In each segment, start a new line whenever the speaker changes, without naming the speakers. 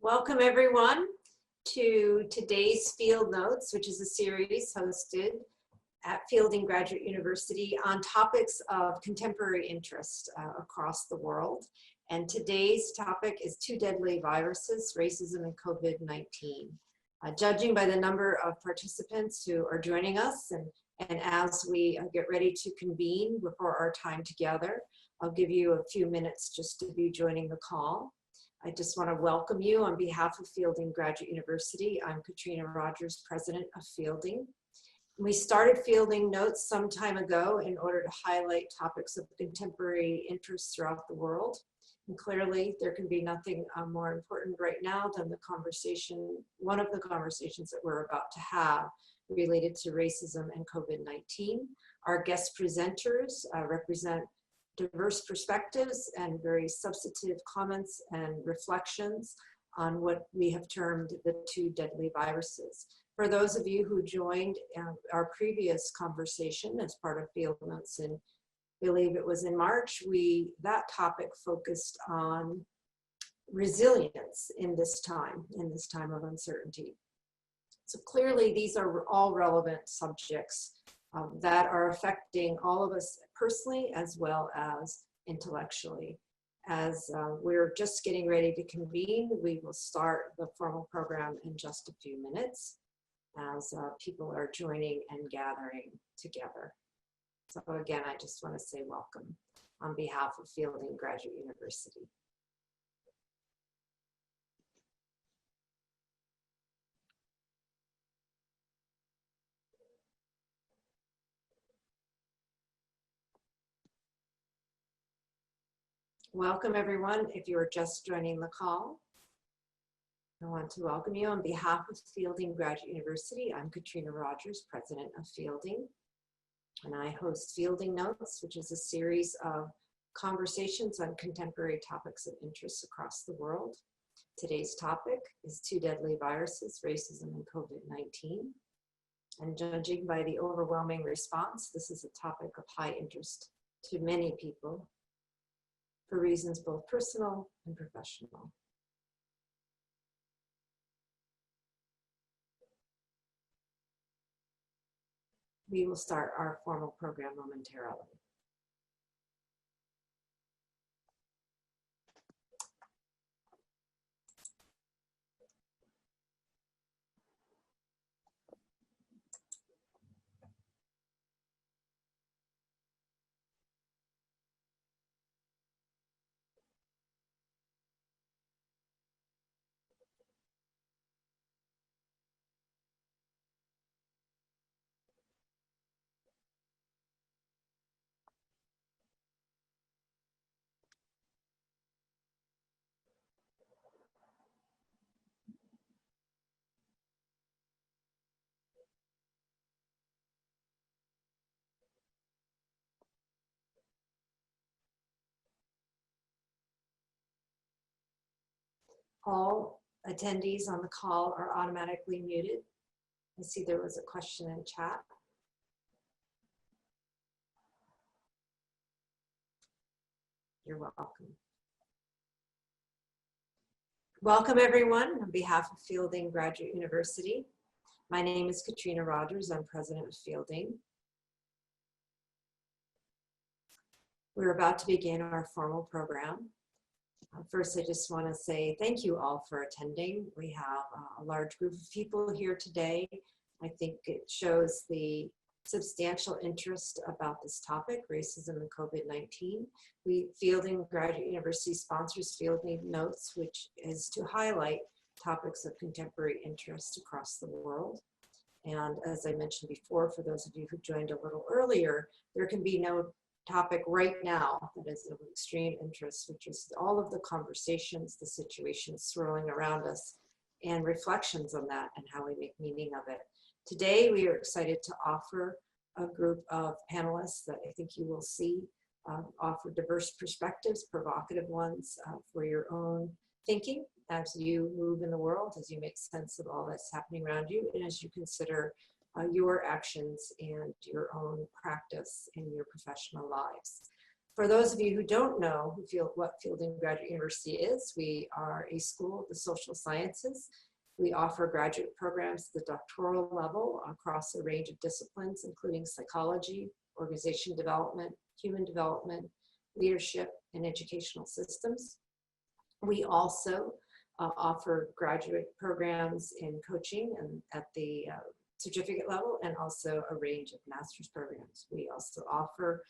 Welcome everyone to today's Field Notes, which is a series hosted at Fielding Graduate University on topics of contemporary interest across the world. And today's topic is two deadly viruses, racism and COVID-19. Judging by the number of participants who are joining us and as we get ready to convene before our time together, I'll give you a few minutes just to be joining the call. I just want to welcome you on behalf of Fielding Graduate University. I'm Katrina Rogers, president of Fielding. We started Fielding Notes some time ago in order to highlight topics of contemporary interest throughout the world. And clearly, there can be nothing more important right now than the conversation, one of the conversations that we're about to have related to racism and COVID-19. Our guest presenters represent diverse perspectives and very substantive comments and reflections on what we have termed the two deadly viruses. For those of you who joined our previous conversation as part of Field Notes, and I believe it was in March, that topic focused on resilience in this time of uncertainty. So clearly these are all relevant subjects that are affecting all of us personally as well as intellectually. As we're just getting ready to convene, we will start the formal program in just a few minutes as people are joining and gathering together. So again, I just want to say welcome on behalf of Fielding Graduate University. Welcome everyone. If you are just joining the call, I want to welcome you on behalf of Fielding Graduate University. I'm Katrina Rogers, president of Fielding, and I host Fielding Notes, which is a series of conversations on contemporary topics of interest across the world. Today's topic is two deadly viruses, racism and COVID-19. And judging by the overwhelming response, this is a topic of high interest to many people, for reasons both personal and professional. We will start our formal program momentarily. All attendees on the call are automatically muted. I see there was a question in chat. You're welcome. Welcome everyone on behalf of Fielding Graduate University. My name is Katrina Rogers. I'm president of Fielding. We're about to begin our formal program. First, I just want to say thank you all for attending. We have a large group of people here today. I think it shows the substantial interest about this topic, racism and COVID-19. Fielding Graduate University sponsors Fielding Notes, which is to highlight topics of contemporary interest across the world. And as I mentioned before, for those of you who joined a little earlier, there can be no topic right now that is of extreme interest, which is all of the conversations, the situations swirling around us, and reflections on that and how we make meaning of it. Today, we are excited to offer a group of panelists that I think you will see offer diverse perspectives, provocative ones for your own thinking as you move in the world, as you make sense of all that's happening around you, and as you consider your actions and your own practice in your professional lives. For those of you who don't know what Fielding Graduate University is, we are a school of the social sciences. We offer graduate programs at the doctoral level across a range of disciplines, including psychology, organization development, human development, leadership, and educational systems. We also offer graduate programs in coaching and at the certificate level, and also a range of master's programs. We also offer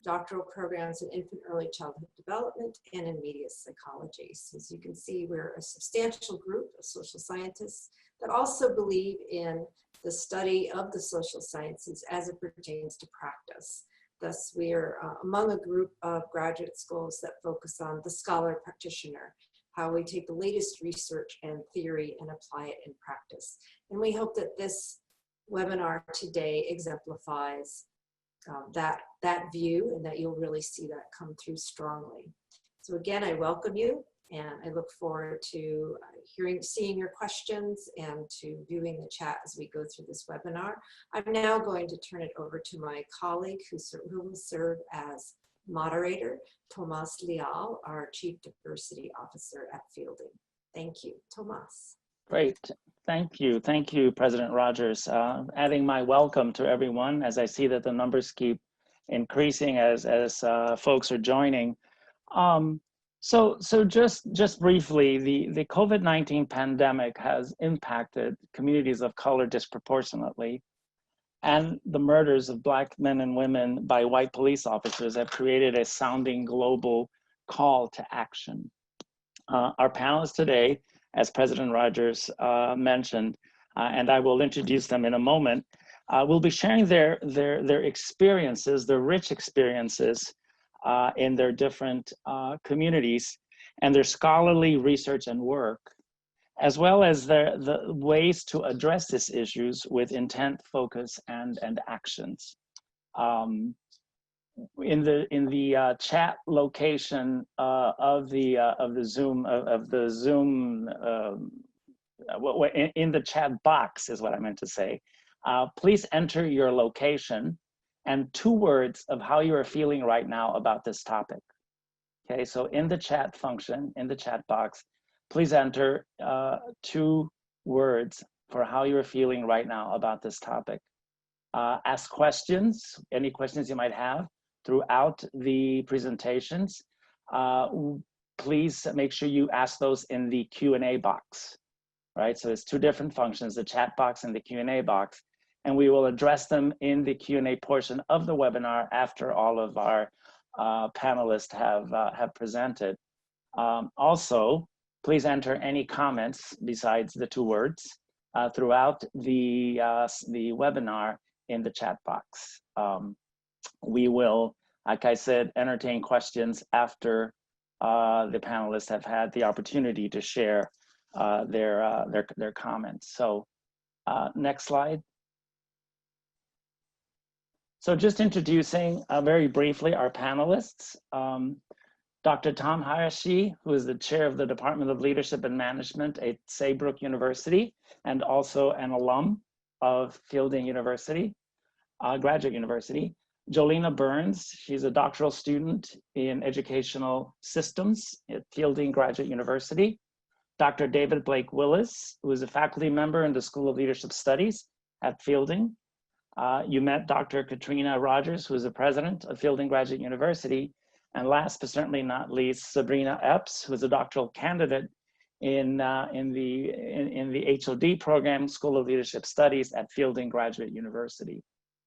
doctoral programs in infant early childhood development and in media psychology. So as you can see, we're a substantial group of social scientists that also believe in the study of the social sciences as it pertains to practice. Thus, we are among a group of graduate schools that focus on the scholar practitioner, how we take the latest research and theory and apply it in practice. And we hope that this webinar today exemplifies that view, and that you'll really see that come through strongly. So again, I welcome you, and I look forward to seeing your questions and to viewing the chat as we go through this webinar. I'm now going to turn it over to my colleague who will serve as moderator, Tomas Leal, our Chief Diversity Officer at Fielding. Thank you, Tomas.
Great, thank you, President Rogers. Adding my welcome to everyone as I see that the numbers keep increasing as folks are joining. So just briefly, the COVID-19 pandemic has impacted communities of color disproportionately, and the murders of Black men and women by white police officers have created a sounding global call to action. Our panelists today, as President Rogers mentioned, and I will introduce them in a moment, will be sharing their experiences, their rich experiences in their different communities and their scholarly research and work, as well as the ways to address these issues with intent, focus, and actions. In the chat location of the Zoom in the chat box is what I meant to say. Please enter your location and 2 words of how you are feeling right now about this topic. Okay, so in the chat function, in the chat box, please enter 2 words for how you are feeling right now about this topic. Ask questions, any questions you might have throughout the presentations. Please make sure you ask those in the Q&A box, right? So it's 2 different functions, the chat box and the Q&A box, and we will address them in the Q&A portion of the webinar after all of our panelists have presented. Also, please enter any comments besides the 2 words throughout the webinar in the chat box. We will, like I said, entertain questions after the panelists have had the opportunity to share their comments. So next slide. So just introducing very briefly our panelists. Dr. Tom Hayashi, who is the chair of the Department of Leadership and Management at Saybrook University and also an alum of Fielding University, Graduate University. Jelena Burns, she's a doctoral student in educational systems at Fielding Graduate University. Dr. David Blake Willis, who is a faculty member in the School of Leadership Studies at Fielding. You met Dr. Katrina Rogers, who is the president of Fielding Graduate University. And last but certainly not least, Sabrina Epps, who is a doctoral candidate in the HOD program, School of Leadership Studies at Fielding Graduate University.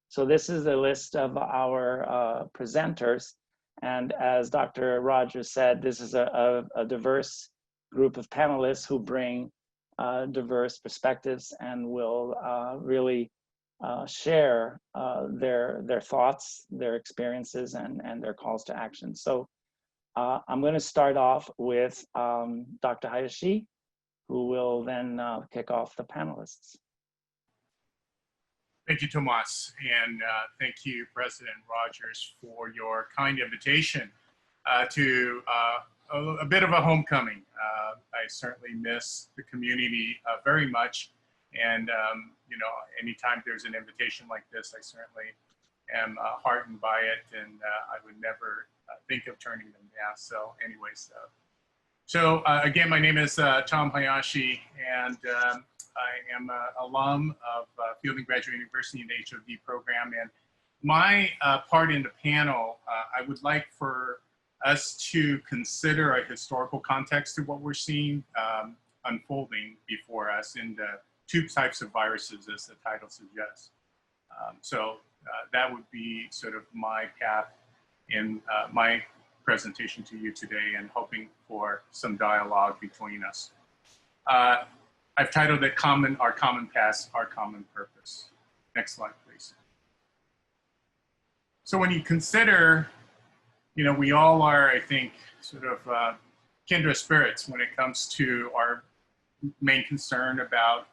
So this is the list of our presenters. And as Dr. Rogers said, this is a diverse group of panelists who bring diverse perspectives and will really share their thoughts, their experiences, and their calls to action. So I'm going to start off with Dr. Hayashi, who will then kick off the panelists.
Thank you, Tomas, and thank you, President Rogers, for your kind invitation to a bit of a homecoming. I certainly miss the community very much, and you know, anytime there's an invitation like this, I certainly am heartened by it, and I would never think of turning them down. So anyways, again, my name is Tom Hayashi, and I am an alum of Fielding Graduate University in the HOD program. And my part in the panel, I would like for us to consider a historical context to what we're seeing unfolding before us in the two types of viruses, as the title suggests. That would be sort of my path in my presentation to you today, and hoping for some dialogue between us. I've titled it Our Common Past, Our Common Purpose. Next slide, please. So when you consider, you know, we all are, I think, sort of kindred spirits when it comes to our main concern about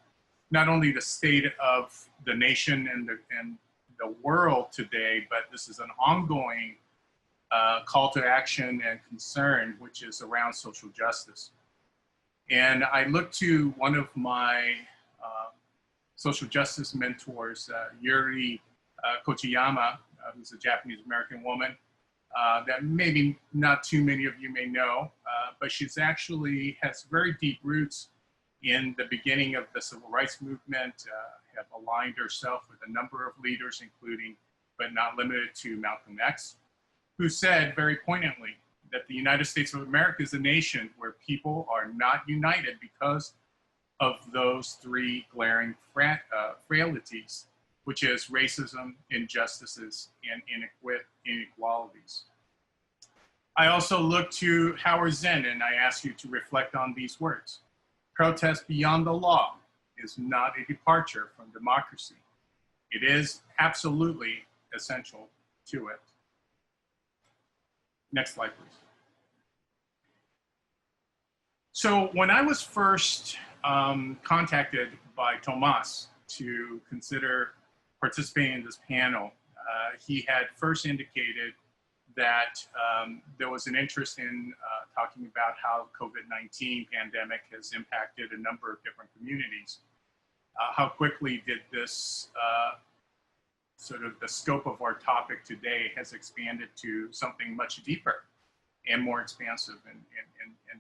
not only the state of the nation and the world today, but this is an ongoing call to action and concern, which is around social justice. And I look to one of my social justice mentors, Yuri Kochiyama, who's a Japanese-American woman that maybe not too many of you may know, but she's actually has very deep roots in the beginning of the civil rights movement, have aligned herself with a number of leaders, including, but not limited to, Malcolm X, who said very poignantly that the United States of America is a nation where people are not united because of those three glaring frailties, which is racism, injustices, and inequalities. I also look to Howard Zinn, and I ask you to reflect on these words. Protest beyond the law is not a departure from democracy. It is absolutely essential to it. Next slide, please. So when I was first contacted by Tomas to consider participating in this panel, he had first indicated that there was an interest in talking about how COVID-19 pandemic has impacted a number of different communities. How quickly did this sort of the scope of our topic today has expanded to something much deeper and more expansive, and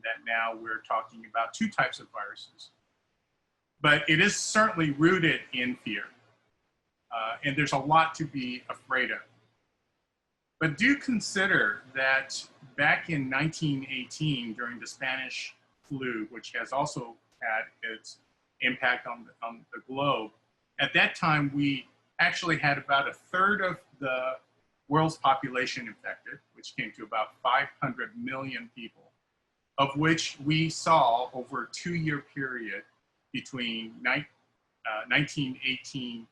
that now we're talking about two types of viruses. But it is certainly rooted in fear, and there's a lot to be afraid of. But do consider that back in 1918, during the Spanish flu, which has also had its impact on the globe, at that time we actually had about a third of the world's population infected, which came to about 500 million people, of which we saw over a 2-year period between 1918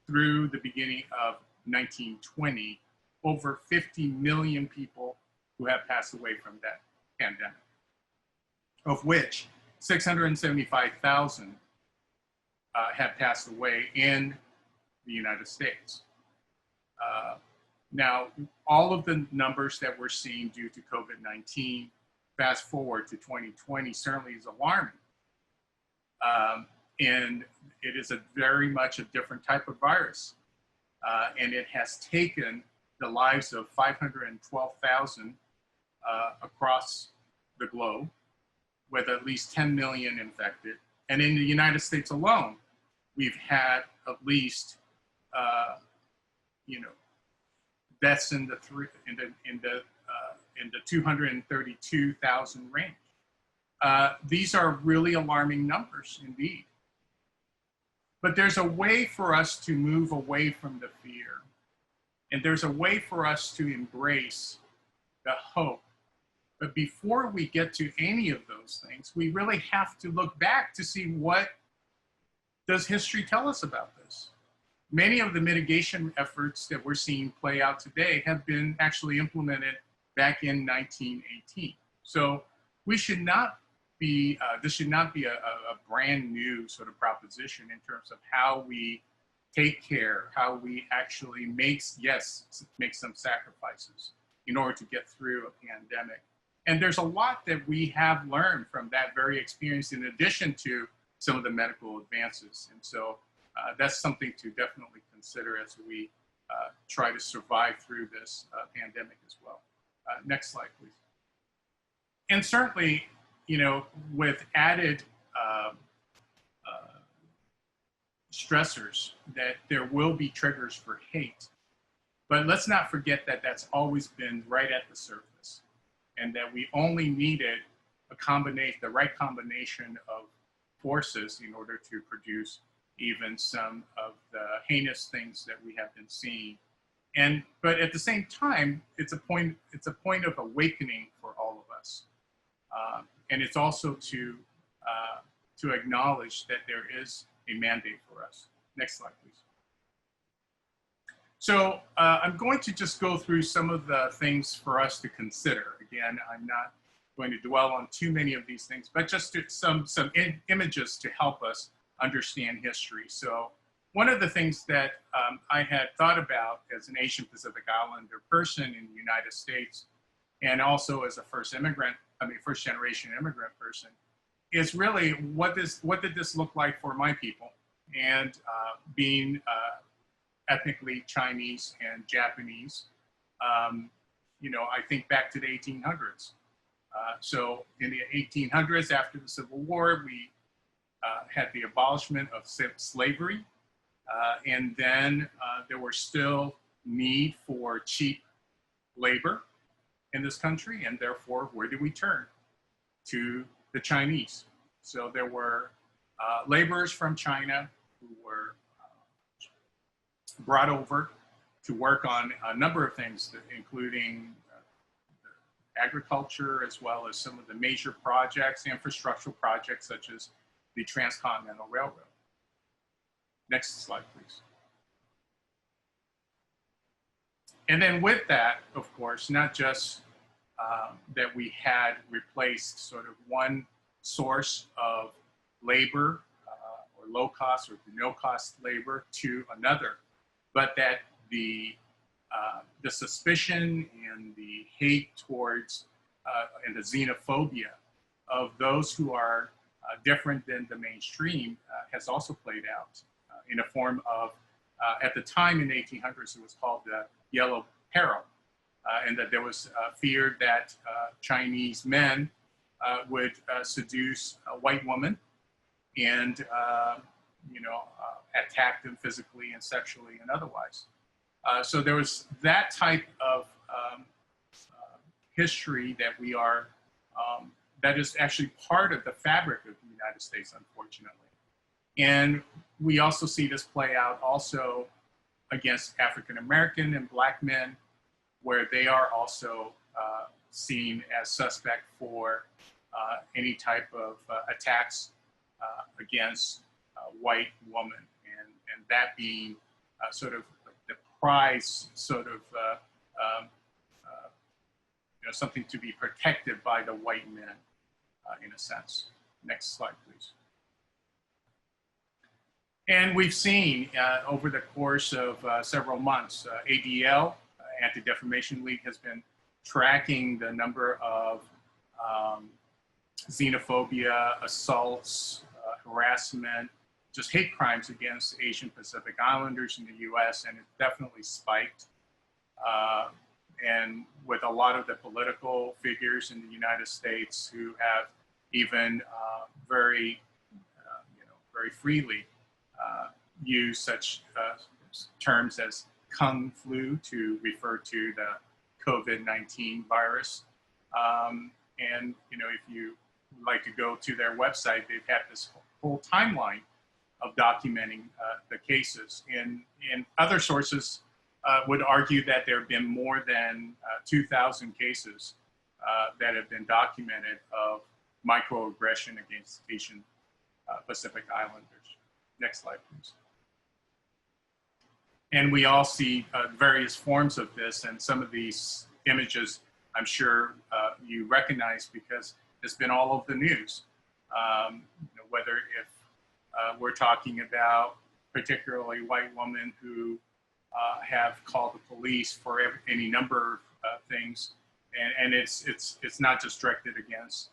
through the beginning of 1920, over 50 million people who have passed away from that pandemic, of which 675,000 have passed away in the United States. Now, all of the numbers that we're seeing due to COVID-19, fast forward to 2020, certainly is alarming. And it is very much a different type of virus. And it has taken the lives of 512,000 across the globe, with at least 10 million infected. And in the United States alone, we've had at least, deaths in the 232,000 range. These are really alarming numbers indeed. But there's a way for us to move away from the fear. And there's a way for us to embrace the hope. But before we get to any of those things, we really have to look back to see what does history tell us about this. Many of the mitigation efforts that we're seeing play out today have been actually implemented back in 1918. So we should not be, this should not be a brand new sort of proposition in terms of how we take care, how we actually make some sacrifices in order to get through a pandemic. And there's a lot that we have learned from that very experience, in addition to some of the medical advances. And so that's something to definitely consider as we try to survive through this pandemic as well. Next slide, please. And certainly, you know, with added stressors, that there will be triggers for hate. But let's not forget that that's always been right at the surface, and that we only needed a combination, the right combination of forces in order to produce even some of the heinous things that we have been seeing. But at the same time, it's a point of awakening for all of us. And it's also to acknowledge that there is a mandate for us. Next slide, please. So I'm going to just go through some of the things for us to consider. Again, I'm not going to dwell on too many of these things, but just some images to help us understand history. So one of the things that I had thought about as an Asian Pacific Islander person in the United States, and also as a first generation immigrant person, is really what did this look like for my people? And being ethnically Chinese and Japanese, you know, I think back to the 1800s. So in the 1800s, after the Civil War, we had the abolishment of slavery. And then there were still need for cheap labor in this country. And therefore, where did we turn? To the Chinese. So there were laborers from China who were brought over to work on a number of things, including agriculture, as well as some of the major projects, infrastructural projects, such as the Transcontinental Railroad. Next slide, please. And then with that, of course, not just that we had replaced sort of one source of labor or low cost or no cost labor to another, but that the suspicion and the hate towards and the xenophobia of those who are different than the mainstream has also played out in a form of, at the time in the 1800s, it was called the Yellow Peril, and that there was fear that Chinese men would seduce a white woman and you know, attack them physically and sexually and otherwise. So there was that type of history that we are, that is actually part of the fabric of the United States, unfortunately. And we also see this play out also against African American and Black men, where they are also seen as suspect for any type of attacks against a white woman, and that being sort of like the prize, sort of you know, something to be protected by the white men, in a sense. Next slide, please. And we've seen over the course of several months, ADL, Anti-Defamation League, has been tracking the number of xenophobia, assaults, harassment, just hate crimes against Asian Pacific Islanders in the US, and it definitely spiked. And with a lot of the political figures in the United States who have even very, you know, very freely used such terms as Kung flu to refer to the COVID-19 virus. And, you know, if you would like to go to their website, they've had this whole timeline of documenting the cases. In other sources would argue that there have been more than 2,000 cases that have been documented of microaggression against Asian Pacific Islanders. Next slide, please. And we all see various forms of this, and some of these images I'm sure you recognize because it's been all over the news. You know, whether if we're talking about particularly white women who have called the police for any number of things, and it's not just directed against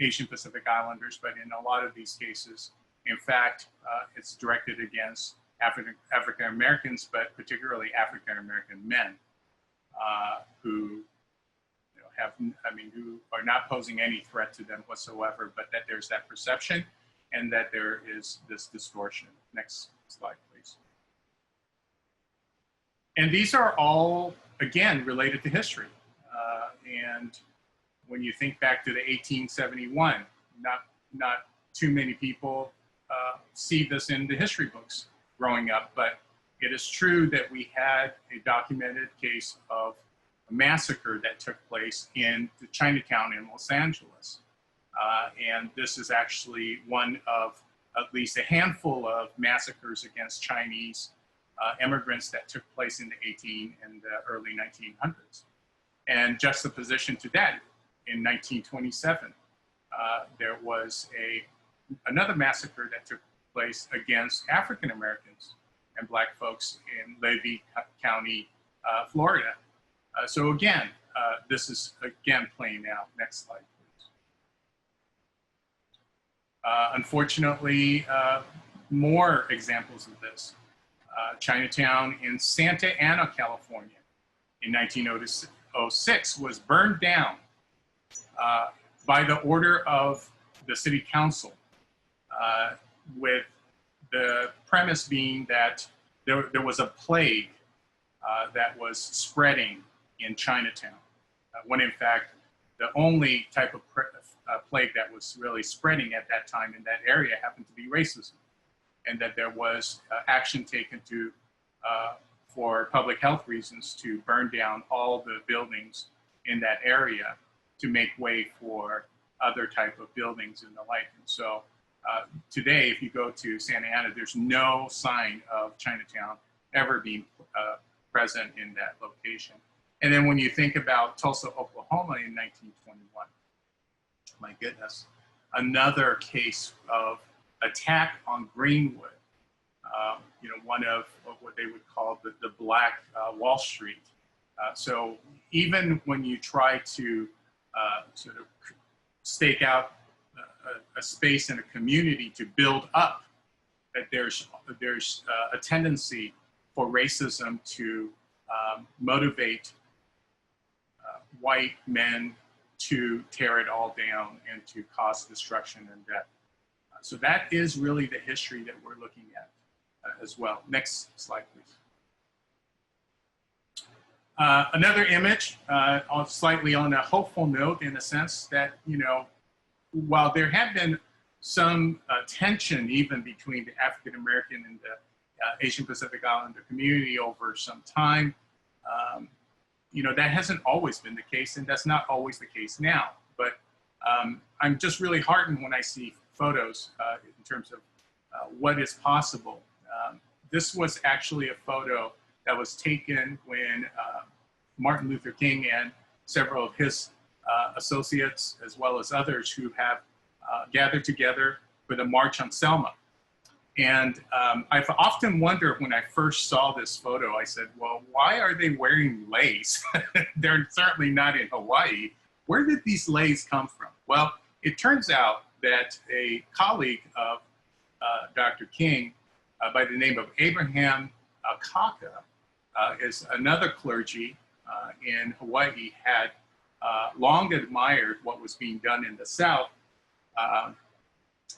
Asian Pacific Islanders, but in a lot of these cases, in fact, it's directed against African Americans, but particularly African American men who who are not posing any threat to them whatsoever, but that there's that perception and that there is this distortion. Next slide, please. And these are all, again, related to history. And when you think back to the 1871, not too many people see this in the history books growing up, but it is true that we had a documented case of a massacre that took place in the Chinatown in Los Angeles. And this is actually one of at least a handful of massacres against Chinese immigrants that took place in the and the early 1900s. And juxtaposition to that, in 1927, there was another massacre that took place against African Americans and Black folks in Levy County, Florida. So again, this is again playing out. Next slide, please. Unfortunately, more examples of this. Chinatown in Santa Ana, California in 1906 was burned down by the order of the city council, with the premise being that there was a plague that was spreading in Chinatown, when in fact the only type of plague that was really spreading at that time in that area happened to be racism, and that there was action taken for public health reasons to burn down all the buildings in that area to make way for other type of buildings and the like. And so today, if you go to Santa Ana, there's no sign of Chinatown ever being present in that location. And then when you think about Tulsa, Oklahoma in 1921, my goodness, another case of attack on Greenwood, one of what they would call the Black Wall Street. So even when you try to sort of stake out a space in a community to build up, that there's a tendency for racism to motivate white men to tear it all down and to cause destruction and death. So that is really the history that we're looking at as well. Next slide, please. Another image, slightly on a hopeful note, in a sense that, while there have been some tension even between the African American and the Asian Pacific Islander community over some time, that hasn't always been the case, and that's not always the case now. But I'm just really heartened when I see photos in terms of what is possible. This was actually a photo that was taken when Martin Luther King and several of his associates, as well as others who have gathered together for the March on Selma. And I've often wondered when I first saw this photo, I said, well, why are they wearing leis? They're certainly not in Hawaii. Where did these leis come from? Well, it turns out that a colleague of Dr. King by the name of Abraham Akaka is another clergy in Hawaii, had long admired what was being done in the South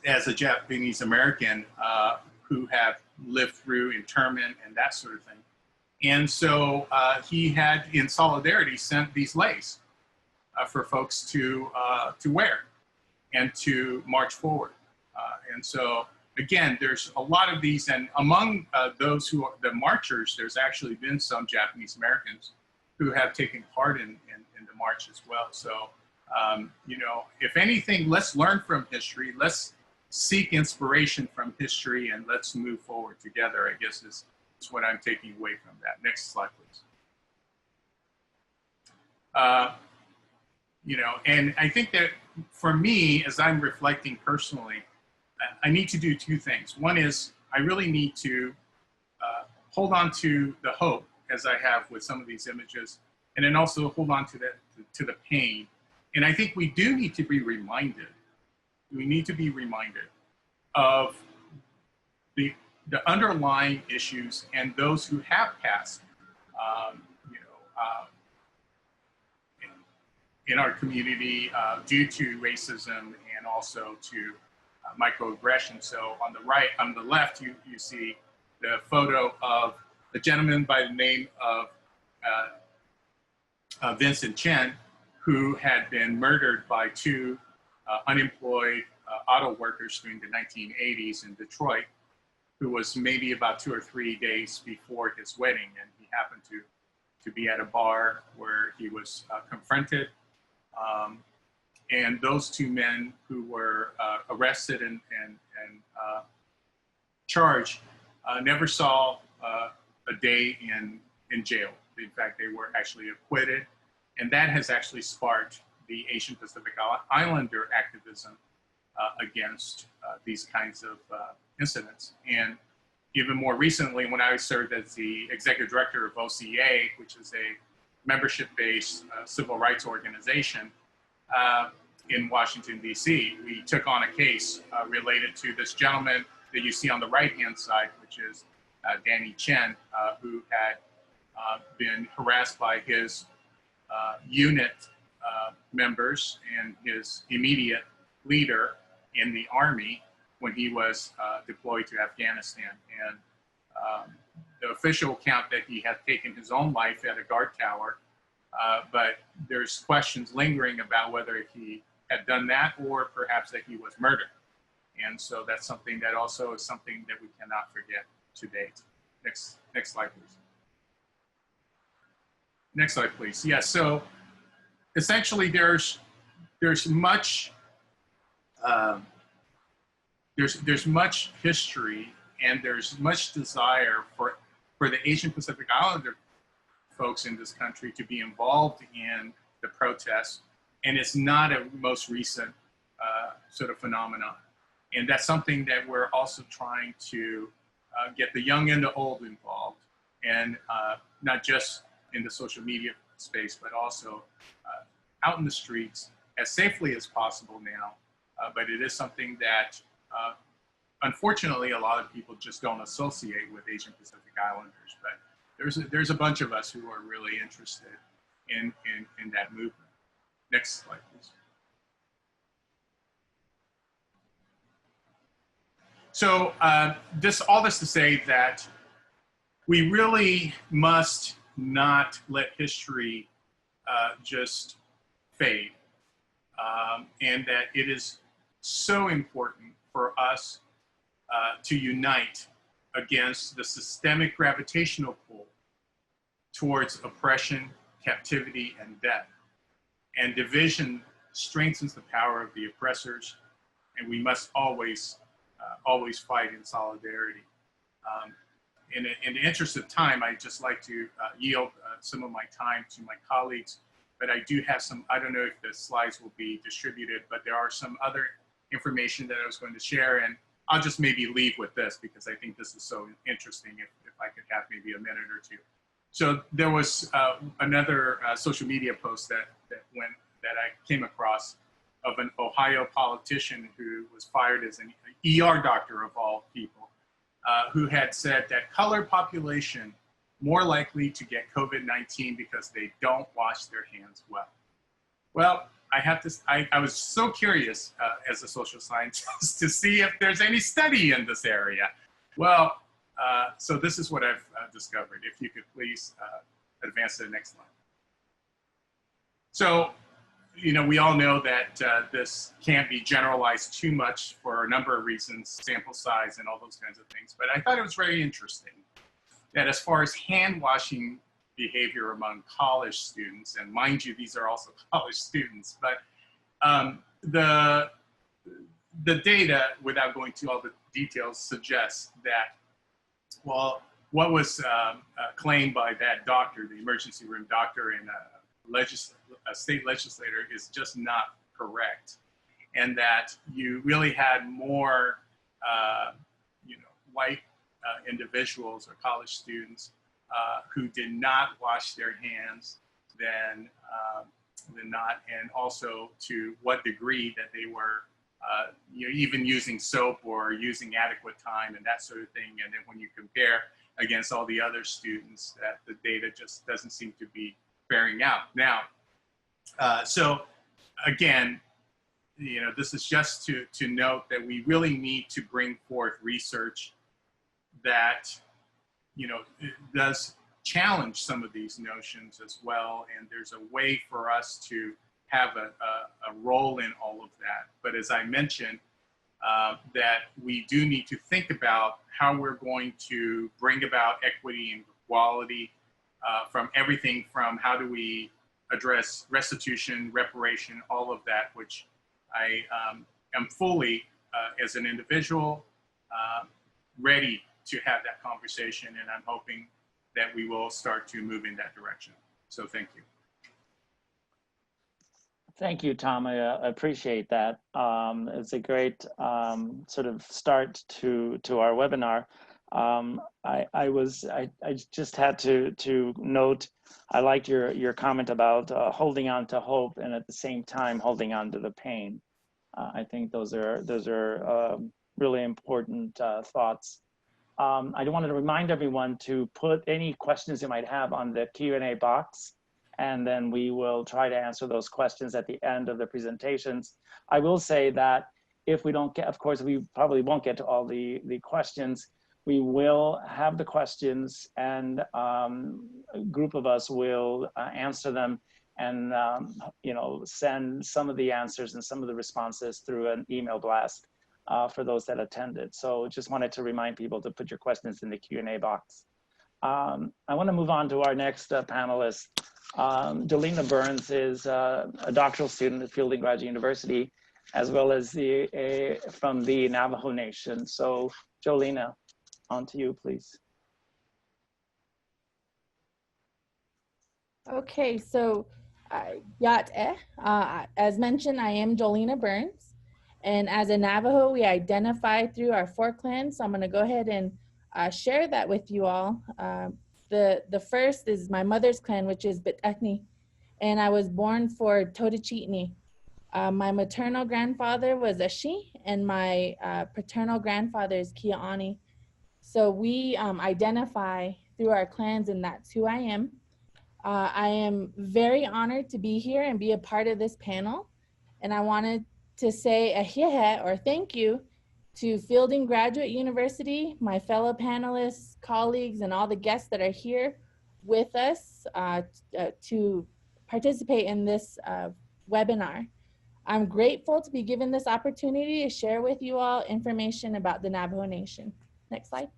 as a Japanese American who have lived through internment and that sort of thing. And so he had, in solidarity, sent these leis for folks to wear and to march forward. And so, again, there's a lot of these, and among those who are the marchers, there's actually been some Japanese Americans who have taken part in the march as well. So, if anything, let's learn from history. Let's seek inspiration from history, and let's move forward together, I guess is what I'm taking away from that. Next slide, please. And I think that for me, as I'm reflecting personally, I need to do two things. One is I really need to hold on to the hope, as I have with some of these images, and then also hold on to the pain. And I think we do need to be reminded. We need to be reminded of the the underlying issues and those who have passed, in our community due to racism and also to microaggression. So on the left, you see the photo of a gentleman by the name of Vincent Chen, who had been murdered by two unemployed auto workers during the 1980s in Detroit, who was maybe about 2 or 3 days before his wedding. And he happened to be at a bar where he was confronted. And those two men who were arrested and charged never saw a day in jail. In fact, they were actually acquitted. And that has actually sparked the Asian Pacific Islander activism against these kinds of incidents. And even more recently, when I served as the executive director of OCA, which is a membership-based civil rights organization in Washington, D.C., we took on a case related to this gentleman that you see on the right-hand side, which is Danny Chen, who had been harassed by his unit members and his immediate leader in the Army when he was deployed to Afghanistan. And the official account that he had taken his own life at a guard tower, but there's questions lingering about whether he had done that or perhaps that he was murdered. And so that's something that also is something that we cannot forget to date. Next slide, please. Next slide, please. Yeah, so essentially there's much there's much history and there's much desire for the Asian Pacific Islander folks in this country to be involved in the protests, and it's not a most recent sort of phenomenon. And that's something that we're also trying to get the young and the old involved, and not just in the social media space, but also out in the streets as safely as possible now. But it is something that unfortunately a lot of people just don't associate with Asian Pacific Islanders. But there's a bunch of us who are really interested in that movement. Next slide, please. So all this to say that we really must not let history just fade, and that it is so important for us to unite against the systemic gravitational pull towards oppression, captivity, and death. And division strengthens the power of the oppressors, and we must always fight in solidarity. In the interest of time, I'd just like to yield some of my time to my colleagues, but I do have some, I don't know if the slides will be distributed, but there are some other information that I was going to share, and I'll just maybe leave with this because I think this is so interesting if I could have maybe a minute or two. So there was another social media post that I came across of an Ohio politician who was fired as an ER doctor of all people, who had said that colored population more likely to get COVID-19 because they don't wash their hands well. Well, I was so curious as a social scientist to see if there's any study in this area. Well, so this is what I've discovered. If you could please advance to the next slide. So, we all know that this can't be generalized too much for a number of reasons, sample size and all those kinds of things. But I thought it was very interesting that as far as hand washing behavior among college students, and mind you, these are also college students, but the data, without going to all the details, suggests that, well, what was claimed by that doctor, the emergency room doctor and a state legislator, is just not correct. And that you really had more white individuals or college students who did not wash their hands than not, and also to what degree that they were even using soap or using adequate time and that sort of thing. And then when you compare against all the other students, that the data just doesn't seem to be bearing out. Now, so again, this is just to note that we really need to bring forth research that, does challenge some of these notions as well. And there's a way for us to have a role in all of that. But as I mentioned, that we do need to think about how we're going to bring about equity and equality from everything from how do we address restitution, reparation, all of that, which I am fully, as an individual, ready to have that conversation, and I'm hoping that we will start to move in that direction. So thank you.
Thank you, Tom. I appreciate that. It's a great sort of start to our webinar. I just had to note, I liked your comment about holding on to hope and at the same time holding on to the pain. I think those are really important thoughts. I wanted to remind everyone to put any questions you might have on the Q&A box, and then we will try to answer those questions at the end of the presentations. I will say that if we don't get, of course, we probably won't get to all the questions. We will have the questions, and a group of us will answer them and send some of the answers and some of the responses through an email blast for those that attended. So just wanted to remind people to put your questions in the Q&A box. I want to move on to our next panelist. Jelena Burns is a doctoral student at Fielding Graduate University, as well as from the Navajo Nation. So Jelena, on to you, please.
Okay, so as mentioned, I am Jelena Burns, and as a Navajo, we identify through our 4 clans. So I'm going to go ahead and share that with you all. The first is my mother's clan, which is Bitakni, and I was born for Totachitni. My maternal grandfather was Ashi, and my paternal grandfather is Kia'ani. So we identify through our clans, and that's who I am. I am very honored to be here and be a part of this panel. And I wanted to say ahihe, or thank you, to Fielding Graduate University, my fellow panelists, colleagues, and all the guests that are here with us to participate in this webinar. I'm grateful to be given this opportunity to share with you all information about the Navajo Nation. Next slide.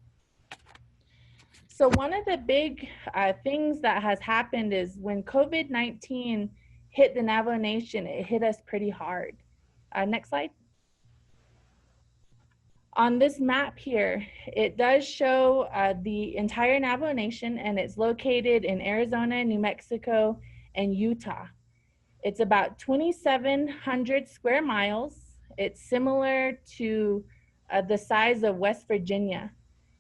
So one of the big things that has happened is when COVID-19 hit the Navajo Nation, it hit us pretty hard. Next slide. On this map here, it does show the entire Navajo Nation, and it's located in Arizona, New Mexico, and Utah. It's about 2,700 square miles. It's similar to the size of West Virginia.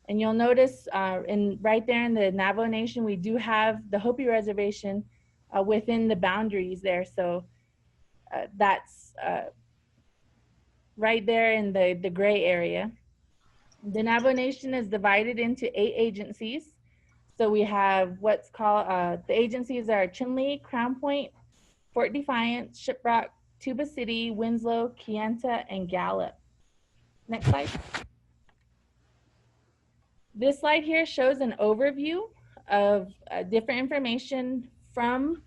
And you'll notice right there in the Navajo Nation, we do have the Hopi Reservation within the boundaries there. So that's right there in the gray area. The Navajo Nation is divided into 8 agencies. So we have what's called, the agencies are Chinle, Crown Point, Fort Defiance, Shiprock, Tuba City, Winslow, Kayenta, and Gallup. Next slide. This slide here shows an overview of different information from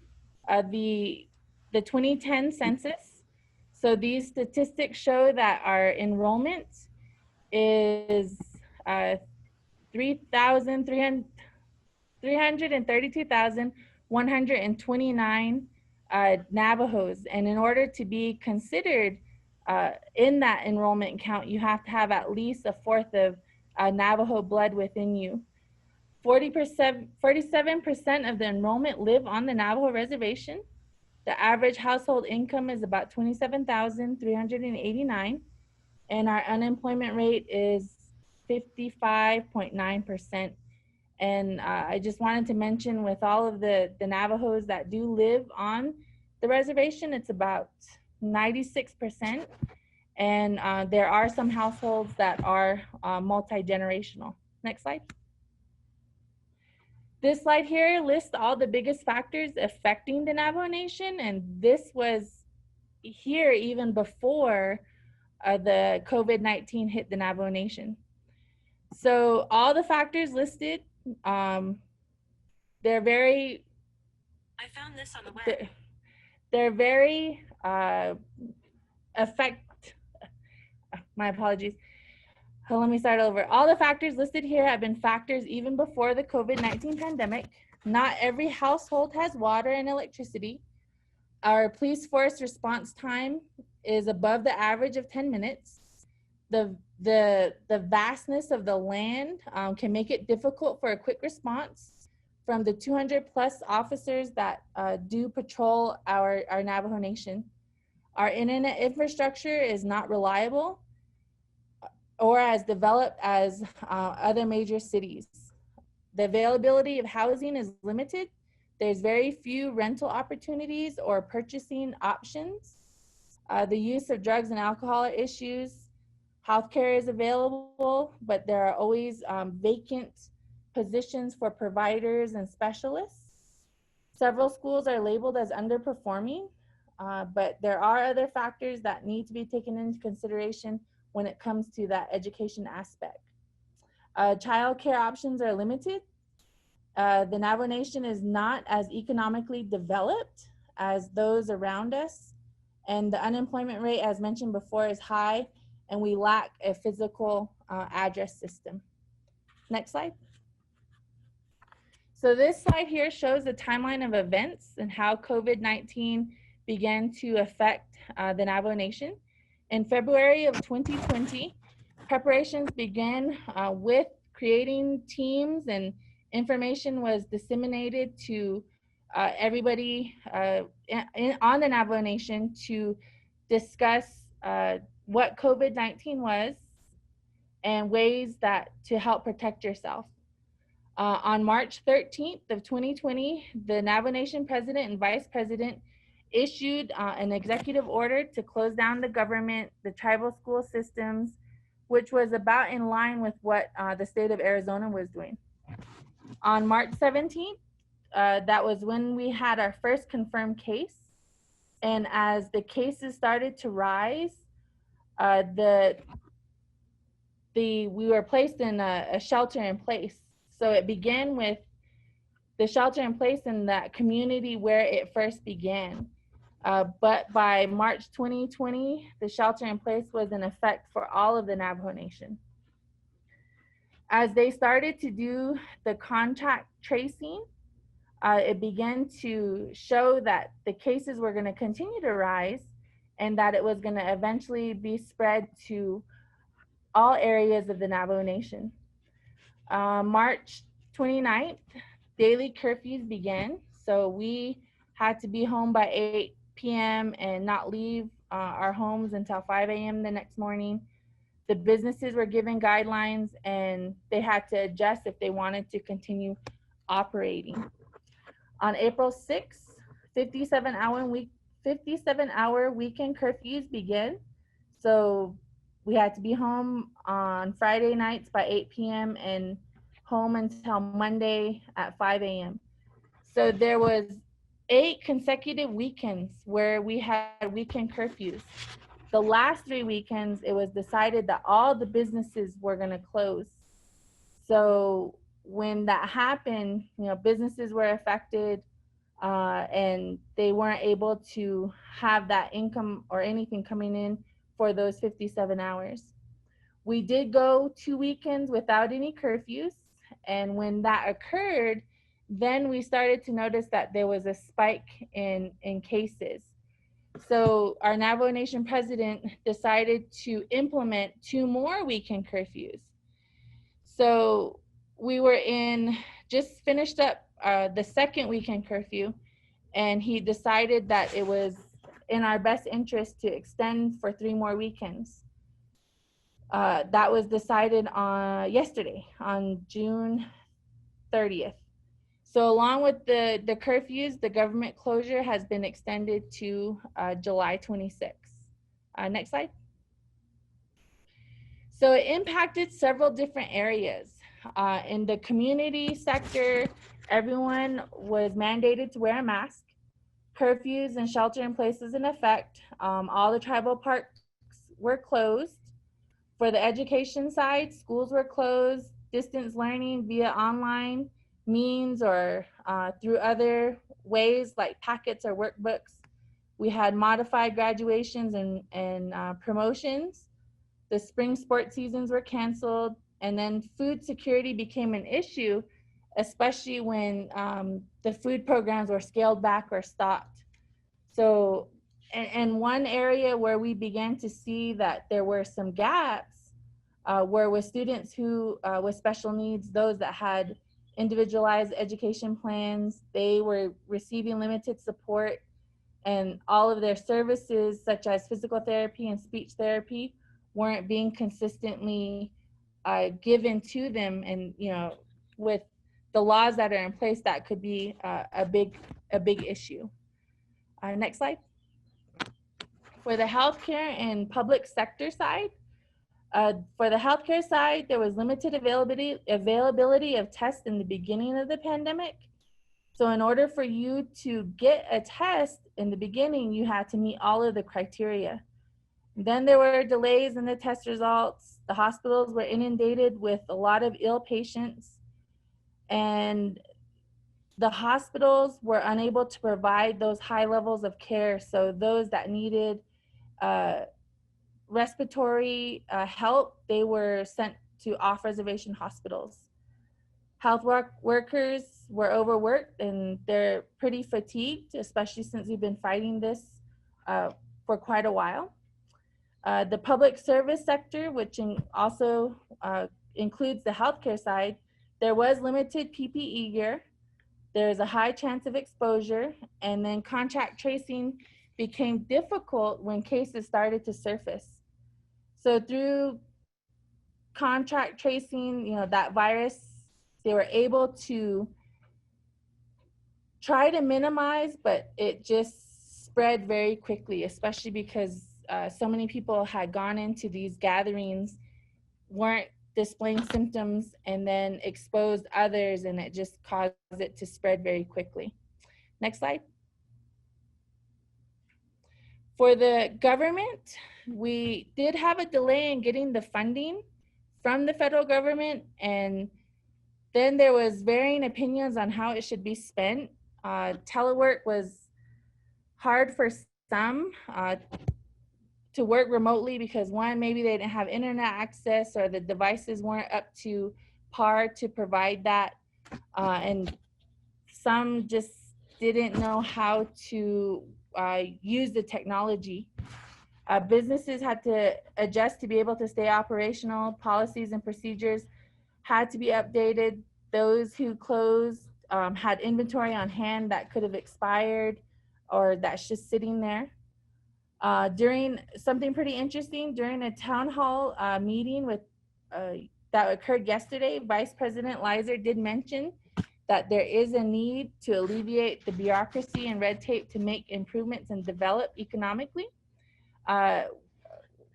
the 2010 census. So these statistics show that our enrollment is 332,129 Navajos. And in order to be considered in that enrollment count, you have to have at least 1/4 of Navajo blood within you. 47% of the enrollment live on the Navajo reservation. The average household income is about $27,389, and our unemployment rate is 55.9%. And I just wanted to mention, with all of the Navajos that do live on the reservation, it's about 96%. And there are some households that are multi-generational. Next slide. This slide here lists all the biggest factors affecting the Navajo Nation, and this was here even before the COVID-19 hit the Navajo Nation. So all the factors listed, they're very,
I found this on the web.
they're very my apologies. Let me start over. All the factors listed here have been factors even before the COVID-19 pandemic. Not every household has water and electricity. Our police force response time is above the average of 10 minutes. The vastness of the land can make it difficult for a quick response from the 200 plus officers that do patrol our Navajo Nation. Our internet infrastructure is not reliable or as developed as other major cities. The availability of housing is limited. There's very few rental opportunities or purchasing options. The use of drugs and alcohol are issues. Healthcare is available, but there are always vacant positions for providers and specialists. Several schools are labeled as underperforming, but there are other factors that need to be taken into consideration when it comes to that education aspect. Childcare options are limited. The Navajo Nation is not as economically developed as those around us, and the unemployment rate, as mentioned before, is high, and we lack a physical address system. Next slide. So this slide here shows the timeline of events and how COVID-19 began to affect the Navajo Nation. In February of 2020, preparations began with creating teams, and information was disseminated to everybody on the Navajo Nation to discuss what COVID-19 was and ways that to help protect yourself. On March 13th of 2020, the Navajo Nation president and vice president issued an executive order to close down the government, the tribal school systems, which was about in line with what the state of Arizona was doing. On March 17th, that was when we had our first confirmed case. And as the cases started to rise, we were placed in a shelter in place. So it began with the shelter in place in that community where it first began. But by March 2020, the shelter in place was in effect for all of the Navajo Nation. As they started to do the contact tracing, it began to show that the cases were going to continue to rise and that it was going to eventually be spread to all areas of the Navajo Nation. March 29th, daily curfews began. So we had to be home by 8 p.m. and not leave our homes until 5 a.m. the next morning. The businesses were given guidelines and they had to adjust if they wanted to continue operating. On April 6th, 57-hour weekend curfews began. So we had to be home on Friday nights by 8 p.m. and home until Monday at 5 a.m. So there was 8 consecutive weekends where we had weekend curfews. The last 3 weekends, it was decided that all the businesses were going to close. So when that happened, businesses were affected and they weren't able to have that income or anything coming in for those 57 hours. We did go 2 weekends without any curfews. And when that occurred, then we started to notice that there was a spike in cases. So our Navajo Nation president decided to implement 2 more weekend curfews. So we were just finished up the second weekend curfew, and he decided that it was in our best interest to extend for 3 more weekends. That was decided on yesterday, on June 30th. So along with the curfews, the government closure has been extended to July 26th. Next slide. So it impacted several different areas. In the community sector, everyone was mandated to wear a mask. Curfews and shelter in place is in effect. All the tribal parks were closed. For the education side, schools were closed. Distance learning via online means or through other ways like packets or workbooks. We had modified graduations and promotions. The spring sports seasons were canceled, and then food security became an issue, especially when the food programs were scaled back or stopped. So, and one area where we began to see that there were some gaps were with students who, with special needs, those that had individualized education plans. They were receiving limited support, and all of their services, such as physical therapy and speech therapy, weren't being consistently given to them. And with the laws that are in place, that could be a big issue. Next slide. For the healthcare and public sector side, for the healthcare side, there was limited availability of tests in the beginning of the pandemic. So in order for you to get a test in the beginning, you had to meet all of the criteria. Then there were delays in the test results. The hospitals were inundated with a lot of ill patients, and the hospitals were unable to provide those high levels of care. So those that needed respiratory help, they were sent to off-reservation hospitals. Health workers were overworked and they're pretty fatigued, especially since we've been fighting this for quite a while. The public service sector, which also includes the healthcare side, there was limited PPE gear. There's a high chance of exposure, and then contact tracing became difficult when cases started to surface. So through contact tracing, that virus, they were able to try to minimize, but it just spread very quickly, especially because so many people had gone into these gatherings, weren't displaying symptoms, and then exposed others, and it just caused it to spread very quickly. Next slide. For the government, we did have a delay in getting the funding from the federal government, and then there was varying opinions on how it should be spent. Telework was hard for some to work remotely because one, maybe they didn't have internet access or the devices weren't up to par to provide that. And some just didn't know how to use the technology. Businesses had to adjust to be able to stay operational. Policies and procedures had to be updated. Those who closed had inventory on hand that could have expired or that's just sitting there. During something pretty interesting, during a town hall meeting that occurred yesterday, Vice President Leiser did mention that there is a need to alleviate the bureaucracy and red tape to make improvements and develop economically.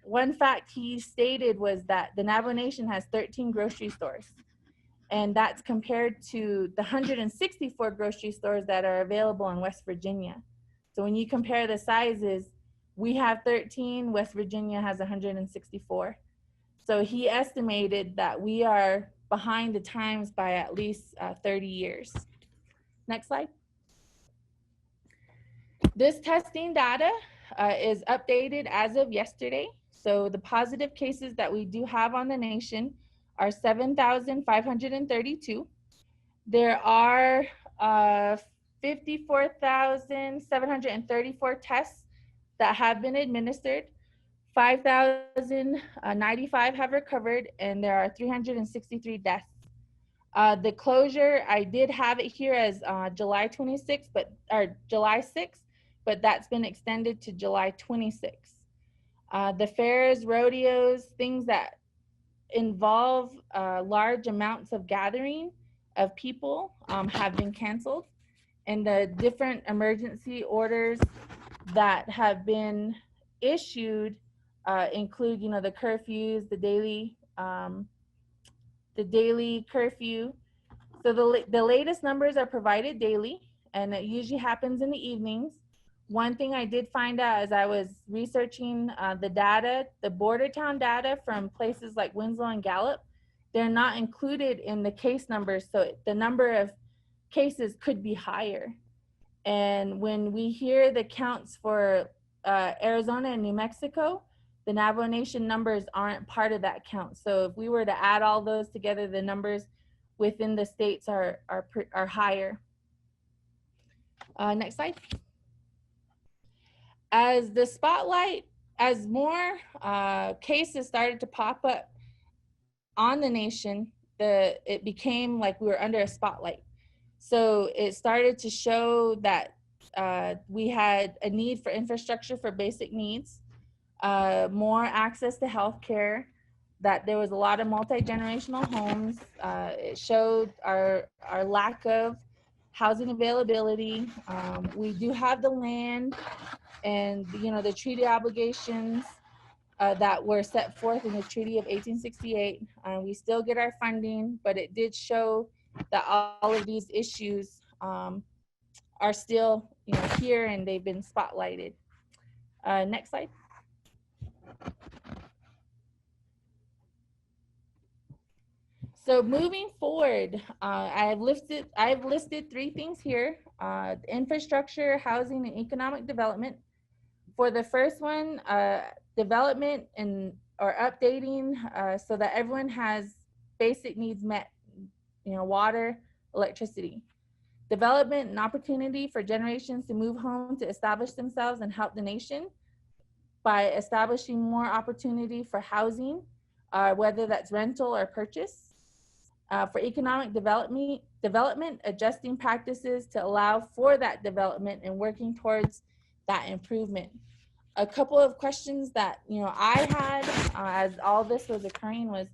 One fact he stated was that the Navajo Nation has 13 grocery stores, and that's compared to the 164 grocery stores that are available in West Virginia. So when you compare the sizes, we have 13, West Virginia has 164. So he estimated that we are behind the times by at least 30 years. Next slide. This testing data is updated as of yesterday. So the positive cases that we do have on the nation are 7,532. There are 54,734 tests that have been administered. 5,095 have recovered, and there are 363 deaths. The closure, I did have it here as July 6th, but that's been extended to July 26th. The fairs, rodeos, things that involve large amounts of gathering of people have been canceled, and the different emergency orders that have been issued include, you know, the curfews, the daily curfew. So the latest numbers are provided daily, and it usually happens in the evenings. One thing I did find out as I was researching the data, the border town data from places like Winslow and Gallup, they're not included in the case numbers, so the number of cases could be higher. And when we hear the counts for Arizona and New Mexico, the Navajo Nation numbers aren't part of that count. So if we were to add all those together, the numbers within the states are higher. Next slide. As the spotlight, as more cases started to pop up on the nation, it became like we were under a spotlight. So it started to show that we had a need for infrastructure for basic needs, more access to healthcare, that there was a lot of multi-generational homes. It showed our lack of housing availability. We do have the land and, you know, the treaty obligations that were set forth in the Treaty of 1868. We still get our funding, but it did show that all of these issues are still, you know, here, and they've been spotlighted. Next slide. So moving forward, I've listed 3 things here: infrastructure, housing, and economic development. For the first one, development or updating so that everyone has basic needs met, you know, water, electricity. Development and opportunity for generations to move home, to establish themselves and help the nation by establishing more opportunity for housing, whether that's rental or purchase. For economic development, adjusting practices to allow for that development and working towards that improvement. A couple of questions that, you know, I had as all this was occurring was,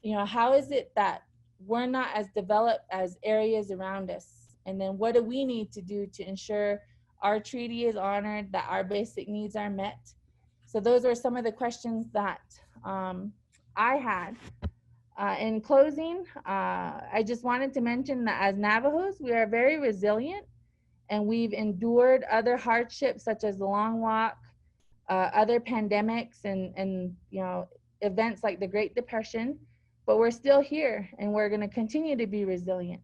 you know, how is it that we're not as developed as areas around us? And then what do we need to do to ensure our treaty is honored, that our basic needs are met? So those are some of the questions that I had. In closing, I just wanted to mention that as Navajos, we are very resilient, and we've endured other hardships such as the long walk, other pandemics, and you know, events like the Great Depression, but we're still here, and we're going to continue to be resilient.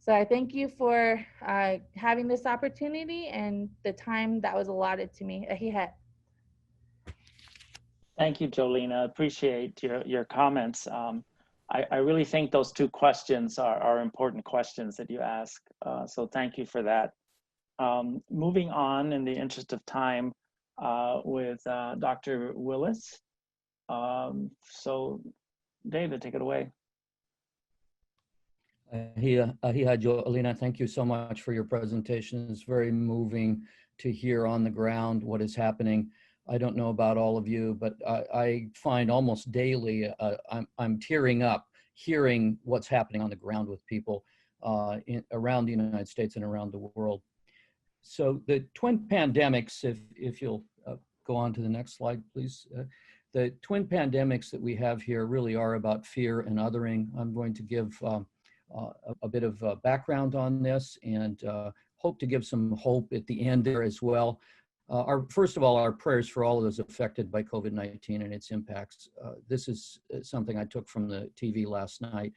So I thank you for having this opportunity and the time that was allotted to me. Ahihat.
Thank you, Jelena. Appreciate your comments. I really think those 2 questions are important questions that you ask. So thank you for that. Moving on in the interest of time with Dr. Willis. So David, take it away.
Jelena, thank you so much for your presentation. It's very moving to hear on the ground what is happening. I don't know about all of you, but I find almost daily I'm tearing up hearing what's happening on the ground with people around the United States and around the world. So the twin pandemics, if you'll go on to the next slide, please. The twin pandemics that we have here really are about fear and othering. I'm going to give a bit of background on this and hope to give some hope at the end there as well. First of all, our prayers for all of those affected by COVID-19 and its impacts. This is something I took from the TV last night.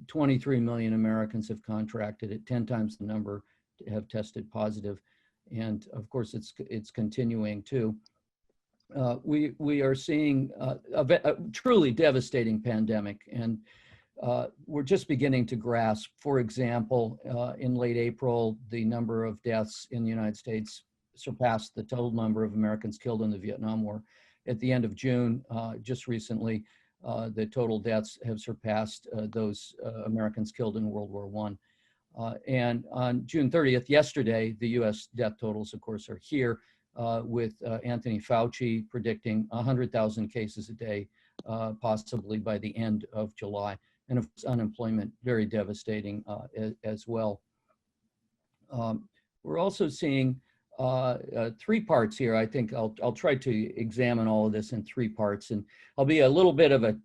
23 million Americans have contracted it, 10 times the number have tested positive. And of course, it's continuing too. We are seeing a truly devastating pandemic, and we're just beginning to grasp. For example, in late April, the number of deaths in the United States surpassed the total number of Americans killed in the Vietnam War. At the end of June, just recently, the total deaths have surpassed those Americans killed in World War I. And on June 30th, yesterday, the US death totals, of course, are here with Anthony Fauci predicting 100,000 cases a day, possibly by the end of July. And of course, unemployment, very devastating as well. We're also seeing three parts here. I think I'll try to examine all of this in three parts, and I'll be a little bit of a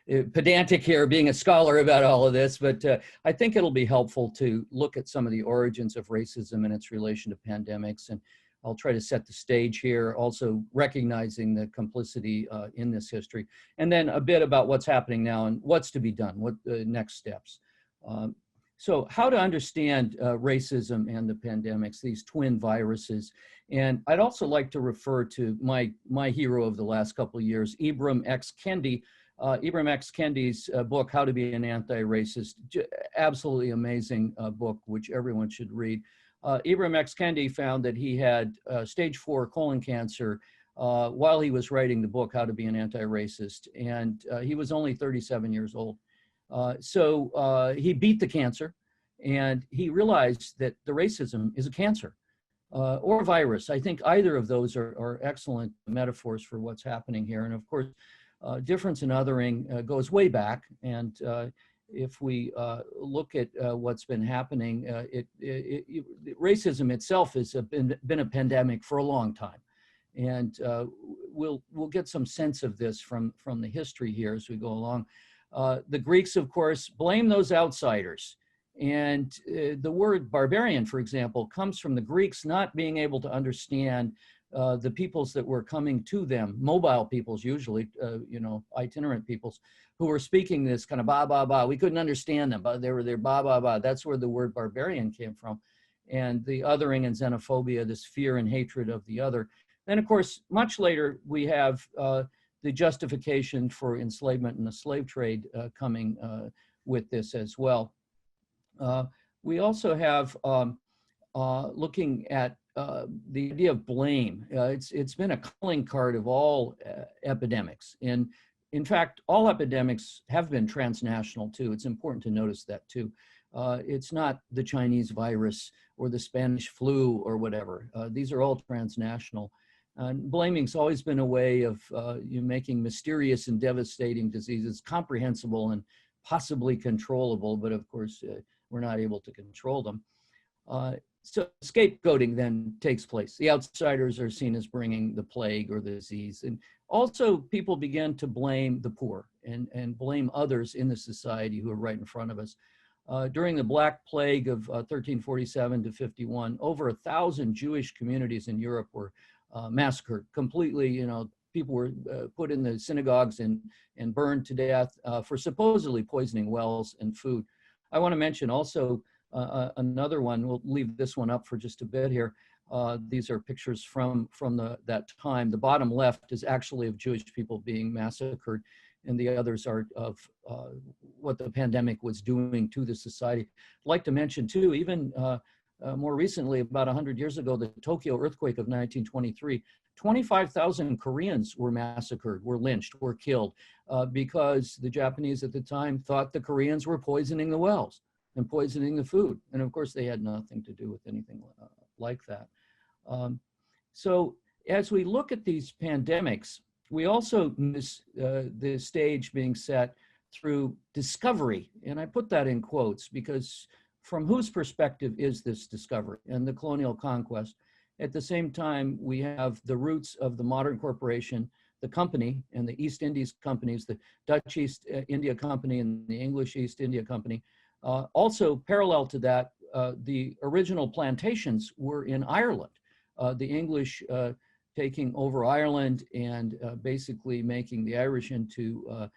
pedantic here, being a scholar about all of this, but I think it'll be helpful to look at some of the origins of racism and its relation to pandemics, and I'll try to set the stage here, also recognizing the complicity in this history, and then a bit about what's happening now and what's to be done, what the next steps. So how to understand racism and the pandemics, these twin viruses. And I'd also like to refer to my hero of the last couple of years, Ibram X. Kendi. Ibram X. Kendi's book, How to Be an Anti-Racist, absolutely amazing book, which everyone should read. Ibram X. Kendi found that he had stage 4 colon cancer while he was writing the book, How to Be an Anti-Racist, and he was only 37 years old. So he beat the cancer, and he realized that the racism is a cancer or a virus. I think either of those are excellent metaphors for what's happening here. And of course, difference in othering goes way back. And if we look at what's been happening, racism itself has been a pandemic for a long time. And we'll get some sense of this from the history here as we go along. The Greeks, of course, blame those outsiders. And the word barbarian, for example, comes from the Greeks not being able to understand the peoples that were coming to them, mobile peoples usually, itinerant peoples, who were speaking this kind of ba, ba, ba. We couldn't understand them, but they were there, ba, ba, ba. That's where the word barbarian came from. And the othering and xenophobia, this fear and hatred of the other. Then, of course, much later, we have the justification for enslavement and the slave trade coming with this as well. We also have looking at the idea of blame. It's been a calling card of all epidemics. And in fact, all epidemics have been transnational too. It's important to notice that too. It's not the Chinese virus or the Spanish flu or whatever. These are all transnational. And blaming's always been a way of making mysterious and devastating diseases comprehensible and possibly controllable, but of course, we're not able to control them. So scapegoating then takes place. The outsiders are seen as bringing the plague or the disease. And also people begin to blame the poor and blame others in the society who are right in front of us. During the Black Plague of 1347 to 51, over 1,000 Jewish communities in Europe were massacred completely. People were put in the synagogues and burned to death for supposedly poisoning wells and food. I want to mention also another one. We'll leave this one up for just a bit here. These are pictures from that time. The bottom left is actually of Jewish people being massacred, and the others are of what the pandemic was doing to the society. I'd like to mention too, even more recently, about 100 years ago, the Tokyo earthquake of 1923, 25,000 Koreans were massacred, were lynched, were killed because the Japanese at the time thought the Koreans were poisoning the wells and poisoning the food. And of course, they had nothing to do with anything like that. So as we look at these pandemics, we also miss the stage being set through discovery. And I put that in quotes because from whose perspective is this discovery and the colonial conquest? At the same time, we have the roots of the modern corporation, the company and the East Indies companies, the Dutch East India Company and the English East India Company. Also parallel to that, the original plantations were in Ireland. The English taking over Ireland and basically making the Irish into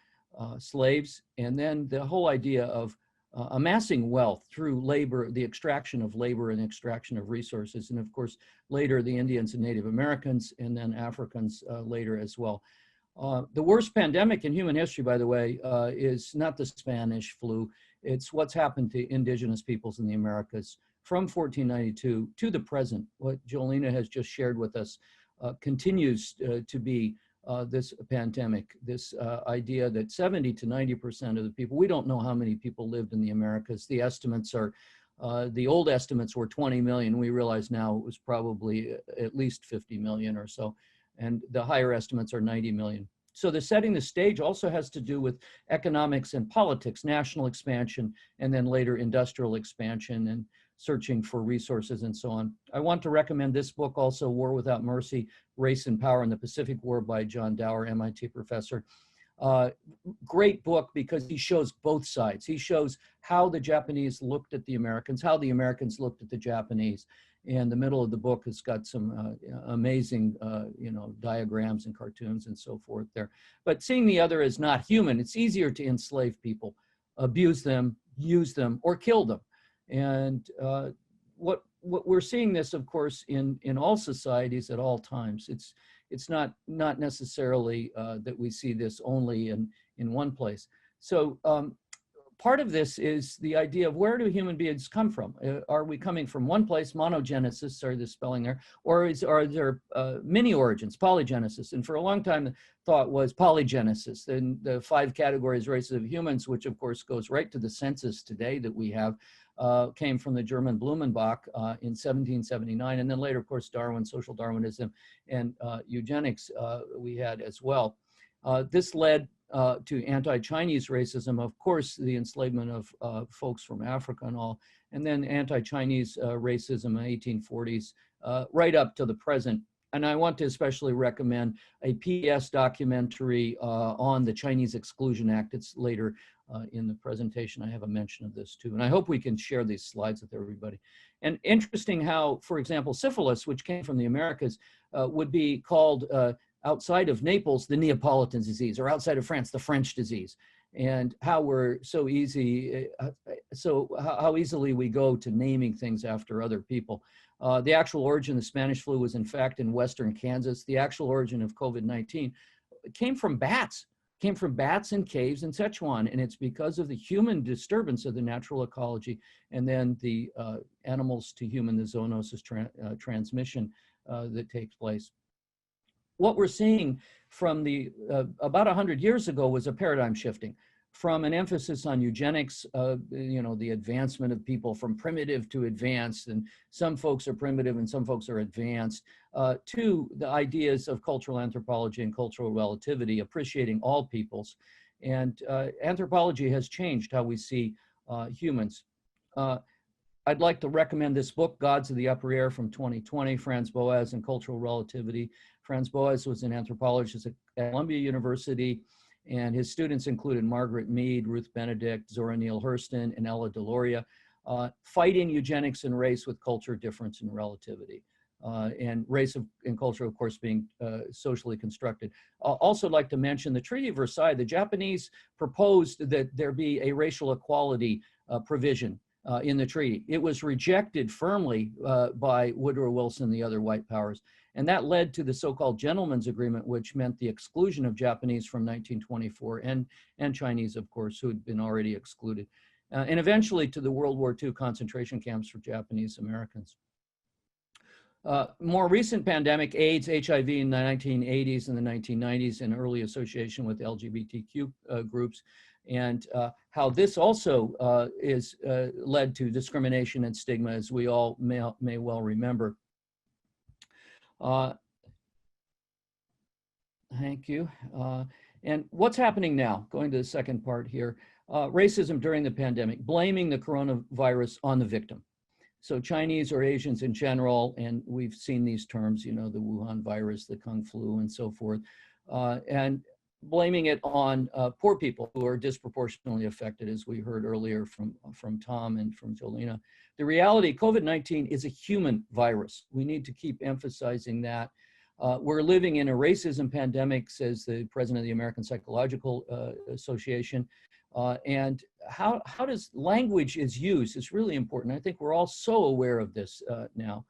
slaves. And then the whole idea of amassing wealth through labor, the extraction of labor and extraction of resources. And of course, later the Indians and Native Americans and then Africans later as well. The worst pandemic in human history, by the way, is not the Spanish flu. It's what's happened to indigenous peoples in the Americas from 1492 to the present. What Jelena has just shared with us continues to be this pandemic, this idea that 70 to 90% of the people, we don't know how many people lived in the Americas. The estimates are, the old estimates were 20 million. We realize now it was probably at least 50 million or so. And the higher estimates are 90 million. So the setting the stage also has to do with economics and politics, national expansion, and then later industrial expansion. And searching for resources and so on. I want to recommend this book also, War Without Mercy, Race and Power in the Pacific War by John Dower, MIT professor. Great book because he shows both sides. He shows how the Japanese looked at the Americans, how the Americans looked at the Japanese. And the middle of the book has got some amazing, diagrams and cartoons and so forth there. But seeing the other as not human, it's easier to enslave people, abuse them, use them, or kill them. And what we're seeing this, of course, in all societies at all times. It's not necessarily that we see this only in one place. So part of this is the idea of where do human beings come from? Are we coming from one place, monogenesis, sorry the spelling there, or are there many origins, polygenesis? And for a long time, the thought was polygenesis, and the 5 categories, races of humans, which of course goes right to the census today that we have, came from the German Blumenbach in 1779, and then later, of course, Darwin, social Darwinism, and eugenics we had as well. This led to anti-Chinese racism, of course, the enslavement of folks from Africa and all, and then anti-Chinese racism in the 1840s, right up to the present. And I want to especially recommend a PBS documentary on the Chinese Exclusion Act. It's later in the presentation. I have a mention of this too. And I hope we can share these slides with everybody. And interesting how, for example, syphilis, which came from the Americas, would be called outside of Naples, the Neapolitan disease, or outside of France, the French disease. And how we're so easy, how easily we go to naming things after other people. The actual origin of the Spanish flu was in fact in Western Kansas. The actual origin of COVID-19 came from bats in caves in Sichuan. And it's because of the human disturbance of the natural ecology and then the animals to human, the zoonosis transmission that takes place. What we're seeing from the about 100 years ago was a paradigm shifting from an emphasis on eugenics, the advancement of people from primitive to advanced, and some folks are primitive and some folks are advanced, to the ideas of cultural anthropology and cultural relativity, appreciating all peoples. And anthropology has changed how we see humans. I'd like to recommend this book, Gods of the Upper Air from 2020, Franz Boas and Cultural Relativity. Franz Boas was an anthropologist at Columbia University, and his students included Margaret Mead, Ruth Benedict, Zora Neale Hurston, and Ella Deloria, fighting eugenics and race with culture, difference, and relativity. And race and culture, of course, being socially constructed. I'd also like to mention the Treaty of Versailles. The Japanese proposed that there be a racial equality provision in the treaty. It was rejected firmly by Woodrow Wilson and the other white powers. And that led to the so-called Gentleman's Agreement, which meant the exclusion of Japanese from 1924 and Chinese, of course, who had been already excluded. And eventually to the World War II concentration camps for Japanese Americans. More recent pandemic, AIDS, HIV in the 1980s and the 1990s, in early association with LGBTQ groups, and how this also is led to discrimination and stigma, as we all may well remember. Thank you. And what's happening now? Going to the second part here. Racism during the pandemic, blaming the coronavirus on the victim. So Chinese or Asians in general, and we've seen these terms, the Wuhan virus, the Kung flu, and so forth, and blaming it on poor people who are disproportionately affected, as we heard earlier from Tom and from Jelena. The reality, COVID-19 is a human virus. We need to keep emphasizing that. We're living in a racism pandemic, says the president of the American Psychological Association. And how does language is used is really important. I think we're all so aware of this now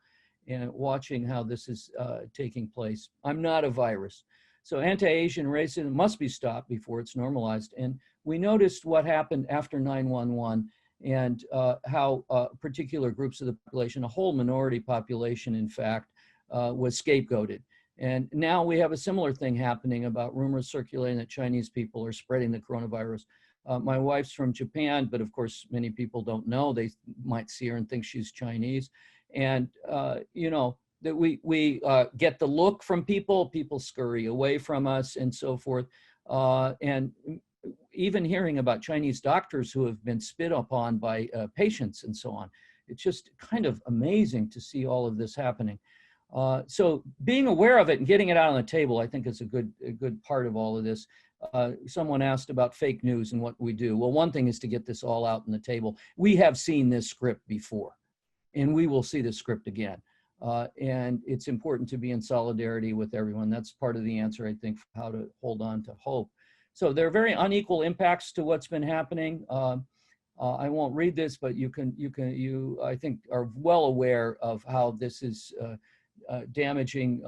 and watching how this is taking place. I'm not a virus. So anti-Asian racism must be stopped before it's normalized. And we noticed what happened after 9/11 and how particular groups of the population, a whole minority population, in fact, was scapegoated. And now we have a similar thing happening about rumors circulating that Chinese people are spreading the coronavirus. My wife's from Japan, but of course, many people don't know. They might see her and think she's Chinese. And, that we get the look from people scurry away from us and so forth. And even hearing about Chinese doctors who have been spit upon by patients and so on. It's just kind of amazing to see all of this happening. So being aware of it and getting it out on the table, I think is a good part of all of this. Someone asked about fake news and what we do. Well, one thing is to get this all out on the table. We have seen this script before, and we will see this script again. And it's important to be in solidarity with everyone. That's part of the answer, I think, for how to hold on to hope. So there are very unequal impacts to what's been happening. I won't read this, but you I think are well aware of how this is damaging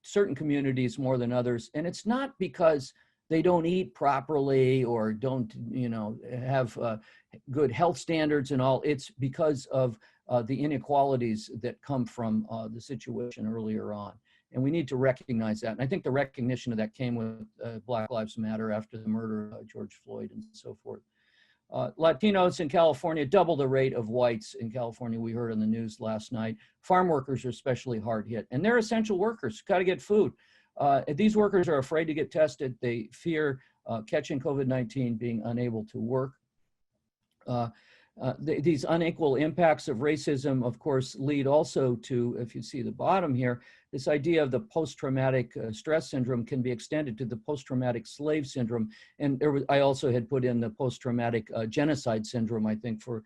certain communities more than others. And it's not because they don't eat properly or don't, have good health standards and all. It's because of the inequalities that come from the situation earlier on. And we need to recognize that. And I think the recognition of that came with Black Lives Matter after the murder of George Floyd and so forth. Latinos in California double the rate of whites in California. We heard on the news last night. Farm workers are especially hard hit, and they're essential workers, got to get food. These workers are afraid to get tested. They fear catching COVID-19, being unable to work. These unequal impacts of racism, of course, lead also to, if you see the bottom here, this idea of the post-traumatic stress syndrome can be extended to the post-traumatic slave syndrome. And I also had put in the post-traumatic genocide syndrome, I think, for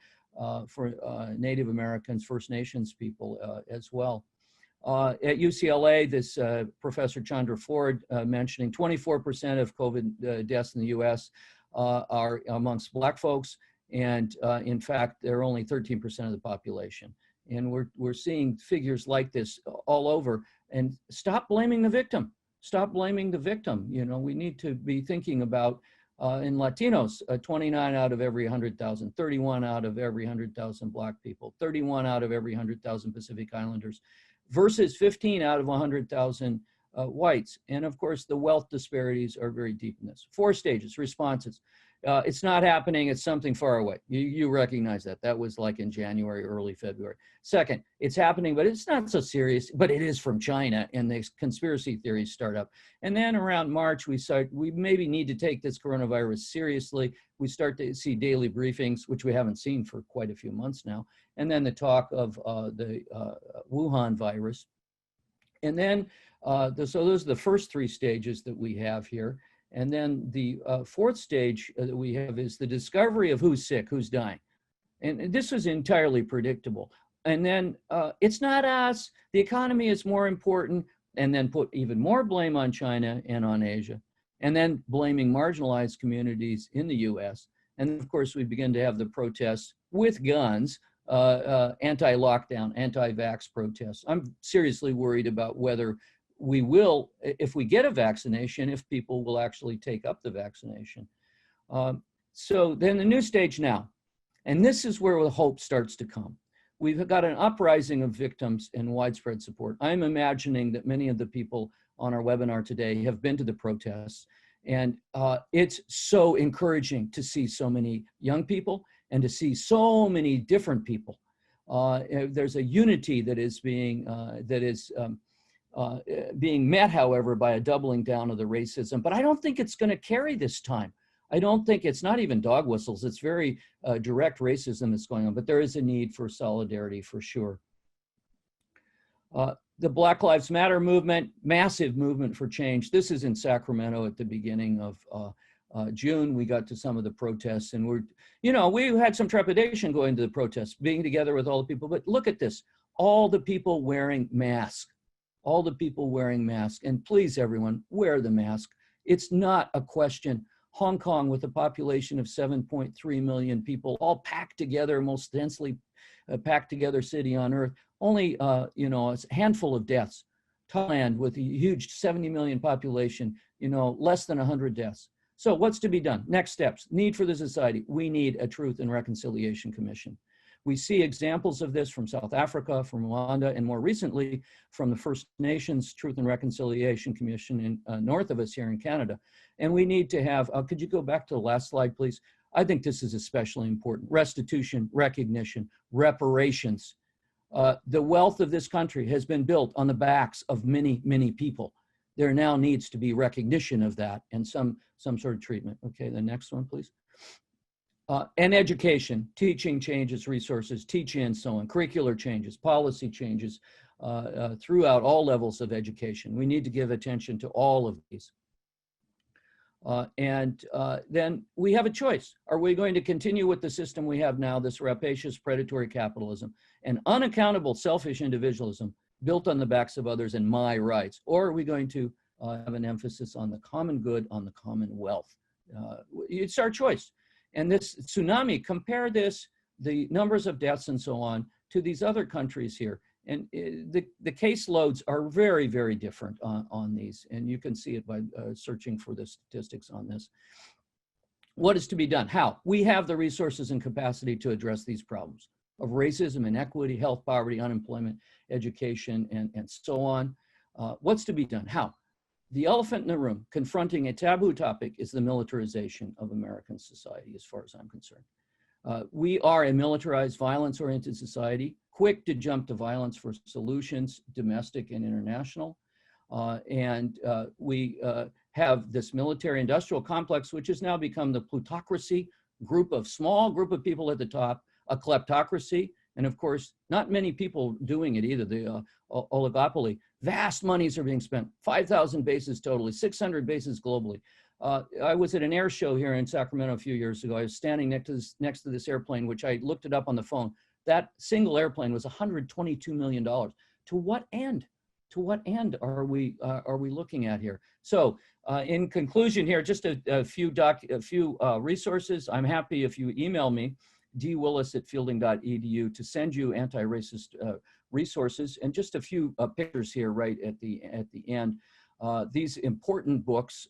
Native Americans, First Nations people as well. At UCLA, this Professor Chandra Ford mentioning 24% of COVID deaths in the US are amongst Black folks. And in fact, they're only 13% of the population. And we're seeing figures like this all over. And stop blaming the victim. Stop blaming the victim. We need to be thinking about, in Latinos, 29 out of every 100,000, 31 out of every 100,000 Black people, 31 out of every 100,000 Pacific Islanders, versus 15 out of 100,000 whites. And of course, the wealth disparities are very deep in this. 4 stages, responses. It's not happening, it's something far away. You recognize that. That was like in January, early February. Second, it's happening, but it's not so serious, but it is from China, and the conspiracy theories start up. And then around March, we maybe need to take this coronavirus seriously. We start to see daily briefings, which we haven't seen for quite a few months now. And then the talk of the Wuhan virus. And then, so those are the first 3 stages that we have here. And then the 4th stage that we have is the discovery of who's sick, who's dying. And this was entirely predictable. And then it's not us, the economy is more important, and then put even more blame on China and on Asia. And then blaming marginalized communities in the US. And of course, we begin to have the protests with guns, anti-lockdown, anti-vax protests. I'm seriously worried about whether we will, if we get a vaccination, if people will actually take up the vaccination. So then the new stage now, and this is where the hope starts to come. We've got an uprising of victims and widespread support. I'm imagining that many of the people on our webinar today have been to the protests, and it's so encouraging to see so many young people and to see so many different people. There's a unity that is being met, however, by a doubling down of the racism. But I don't think it's going to carry this time. I don't think it's not even dog whistles. It's very direct racism that's going on. But there is a need for solidarity for sure. The Black Lives Matter movement, massive movement for change. This is in Sacramento at the beginning of June. We got to some of the protests, and we had some trepidation going to the protests, being together with all the people. But look at this, all the people wearing masks. All the people wearing masks, and please everyone, wear the mask. It's not a question. Hong Kong, with a population of 7.3 million people, all packed together, most densely packed together city on earth, only a handful of deaths. Thailand, with a huge 70 million population, less than 100 deaths. So what's to be done? Next steps, need for the society. We need a Truth and Reconciliation Commission. We see examples of this from South Africa, from Rwanda, and more recently from the First Nations Truth and Reconciliation Commission in north of us here in Canada. And we need to have, could you go back to the last slide, please? I think this is especially important. Restitution, recognition, reparations. The wealth of this country has been built on the backs of many, many people. There now needs to be recognition of that and some sort of treatment. Okay, the next one, please. And education, teaching changes, resources, teaching and so on, curricular changes, policy changes throughout all levels of education. We need to give attention to all of these. Then we have a choice. Are we going to continue with the system we have now, this rapacious predatory capitalism and unaccountable selfish individualism built on the backs of others and my rights? Or are we going to have an emphasis on the common good, on the common wealth? It's our choice. And this tsunami, compare this, the numbers of deaths and so on, to these other countries here. And the caseloads are very, very different on these. And you can see it by searching for the statistics on this. What is to be done? How? We have the resources and capacity to address these problems of racism, inequity, health, poverty, unemployment, education, and so on. What's to be done? How? The elephant in the room confronting a taboo topic is the militarization of American society, as far as I'm concerned. We are a militarized, violence-oriented society, quick to jump to violence for solutions, domestic and international. We have this military-industrial complex, which has now become the plutocracy, small group of people at the top, a kleptocracy, and of course, not many people doing it either, the oligopoly. Vast monies are being spent, 5,000 bases totally, 600 bases globally. I was at an air show here in Sacramento a few years ago. I was standing next to this airplane, which I looked it up on the phone. That single airplane was $122 million. To what end? To what end are we looking at here? So in conclusion here, just a few resources. I'm happy if you email me, dwillis@fielding.edu, to send you anti-racist resources, and just a few pictures here right at the end. These important books,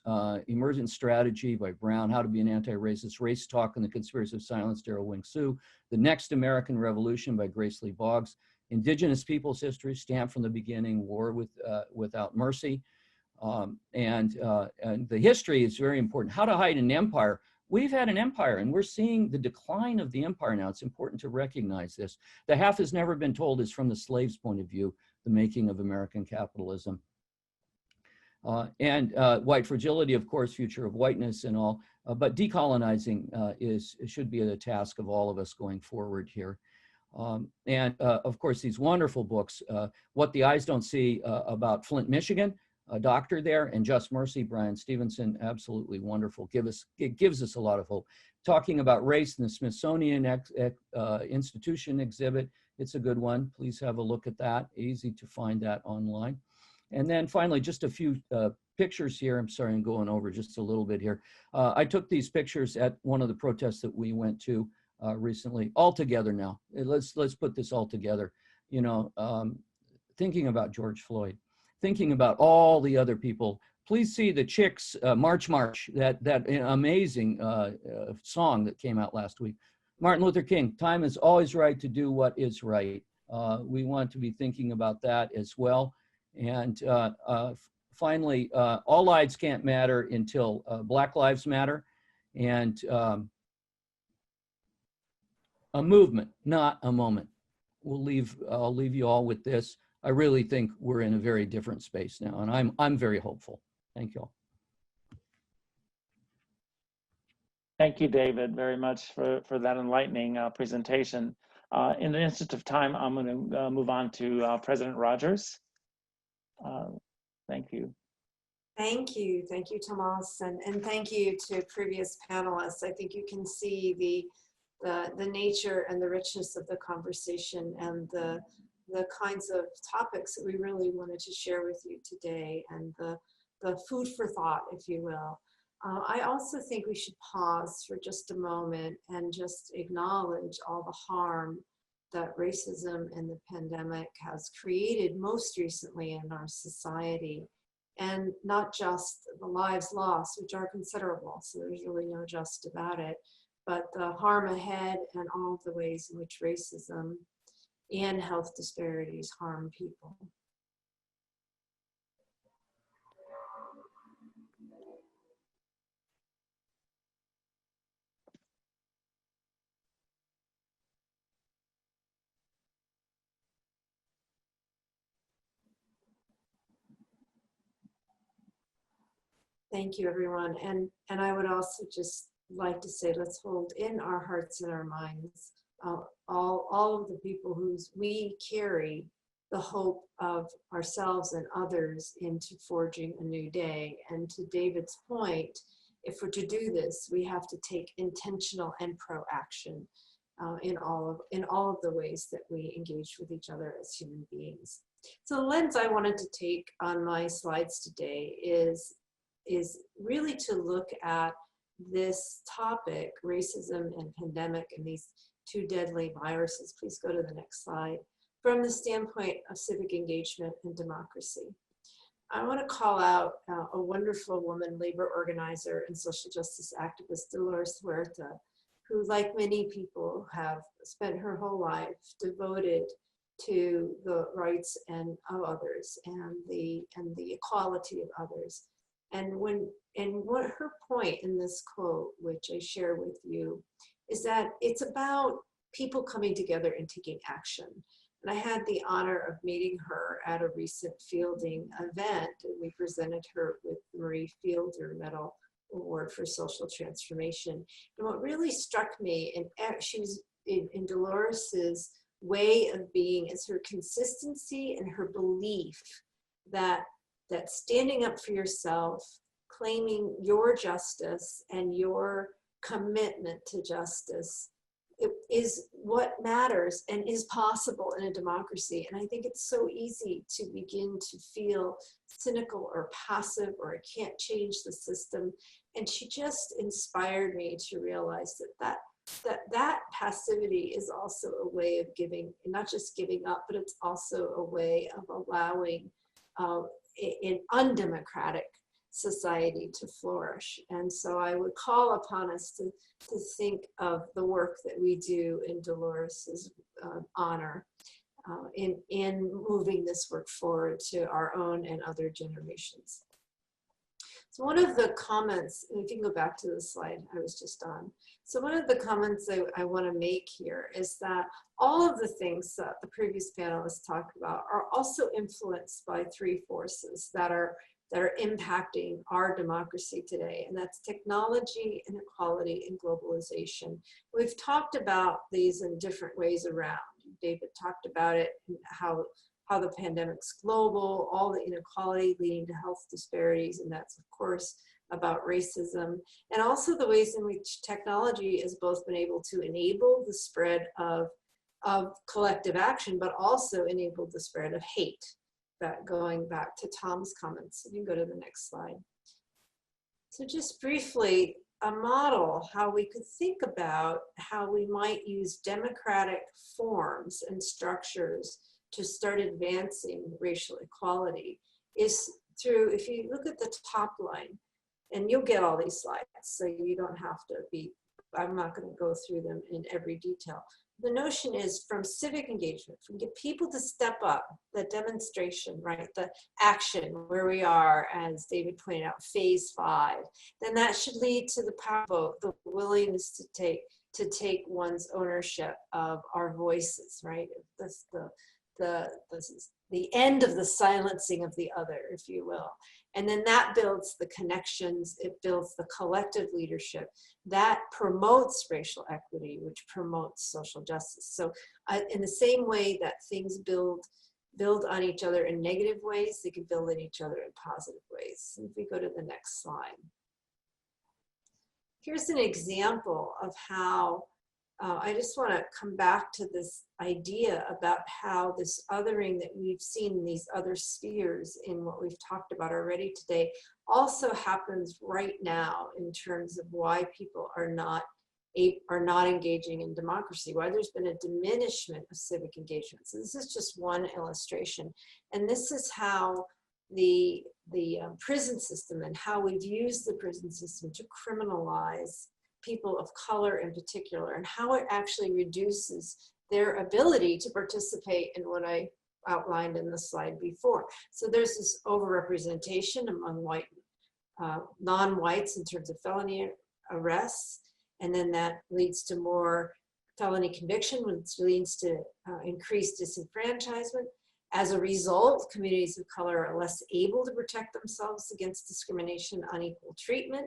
Emergent Strategy by Brown, How to Be an Anti-Racist, Race Talk and the Conspiracy of Silence, Daryl Wing Su, The Next American Revolution by Grace Lee Boggs, Indigenous Peoples' History, Stamped from the Beginning, War Without Mercy. And the history is very important. How to Hide an Empire. We've had an empire and we're seeing the decline of the empire now. It's important to recognize this. The half has never been told is from the slave's point of view, the making of American capitalism. White fragility, of course, future of whiteness and all, but decolonizing should be the task of all of us going forward here. Of course, these wonderful books, What the Eyes Don't See about Flint, Michigan, a doctor there, and Just Mercy, Brian Stevenson, absolutely wonderful. It gives us a lot of hope. Talking about race in the Smithsonian Institution exhibit, it's a good one. Please have a look at that. Easy to find that online. And then finally, just a few pictures here. I'm sorry, I'm going over just a little bit here. I took these pictures at one of the protests that we went to recently, all together now. Let's put this all together. You know, thinking about George Floyd, thinking about all the other people. Please see the Chicks March March, that amazing song that came out last week. Martin Luther King, time is always right to do what is right. We want to be thinking about that as well. And finally, all lives can't matter until Black Lives Matter. And a movement, not a moment. I'll leave you all with this. I really think we're in a very different space now, and I'm very hopeful. Thank you all.
Thank you, David, very much for that enlightening presentation. In the interest of time, I'm going to move on to President Rogers. Thank you.
Thank you, Tomas, and thank you to previous panelists. I think you can see the nature and the richness of the conversation and the kinds of topics that we really wanted to share with you today, and the food for thought, if you will. I also think we should pause for just a moment and just acknowledge all the harm that racism and the pandemic has created most recently in our society, and not just the lives lost, which are considerable, so there's really no just about it, but the harm ahead and all of the ways in which racism and health disparities harm people. Thank you, everyone. And I would also just like to say, let's hold in our hearts and our minds all of the people we carry the hope of ourselves and others into forging a new day. And to David's point, if we're to do this, we have to take intentional and pro-action in all of the ways that we engage with each other as human beings. So the lens I wanted to take on my slides today is really to look at this topic, racism and pandemic, and these two deadly viruses. Please go to the next slide. From the standpoint of civic engagement and democracy. I want to call out a wonderful woman, labor organizer and social justice activist, Dolores Huerta, who, like many people, have spent her whole life devoted to the rights of others and the equality of others. And what her point in this quote, which I share with you, is that it's about people coming together and taking action. And I had the honor of meeting her at a recent fielding event, and we presented her with the Marie Fielder Medal Award for Social Transformation. And what really struck me, and she was in Dolores's way of being, is her consistency and her belief that standing up for yourself, claiming your justice and your commitment to justice is what matters and is possible in a democracy. And I think it's so easy to begin to feel cynical or passive, or I can't change the system. And she just inspired me to realize that passivity is also a way of giving, not just giving up, but it's also a way of allowing an undemocratic society to flourish. And so I would call upon us to think of the work that we do in Dolores's honor in moving this work forward to our own and other generations. So one of the comments, and if you can go back to the slide I was just on. So one of the comments I want to make here is that all of the things that the previous panelists talked about are also influenced by three forces that are impacting our democracy today, and that's technology, inequality, and globalization. We've talked about these in different ways around. David talked about it, how the pandemic's global, all the inequality leading to health disparities, and that's of course about racism, and also the ways in which technology has both been able to enable the spread of collective action, but also enabled the spread of hate. Going back to Tom's comments, you can go to the next slide. So just briefly, a model, how we could think about how we might use democratic forms and structures to start advancing racial equality is through, if you look at the top line, and you'll get all these slides, so you don't have to be, I'm not going to go through them in every detail. The notion is from civic engagement, from get people to step up, the demonstration, right, the action where we are, as David pointed out, phase 5, then that should lead to the power vote, the willingness to take one's ownership of our voices, right? This is the end of the silencing of the other, if you will. And then that builds the connections, it builds the collective leadership that promotes racial equity, which promotes social justice. So in the same way that things build on each other in negative ways, they can build on each other in positive ways. If we go to the next slide. Here's an example of how I just want to come back to this idea about how this othering that we've seen in these other spheres in what we've talked about already today also happens right now in terms of why people are not engaging in democracy, why there's been a diminishment of civic engagement. So this is just one illustration. And this is how the prison system and how we've used the prison system to criminalize people of color in particular, and how it actually reduces their ability to participate in what I outlined in the slide before. So there's this overrepresentation among white, non-whites in terms of felony arrests, and then that leads to more felony conviction, which leads to increased disenfranchisement. As a result, communities of color are less able to protect themselves against discrimination, unequal treatment.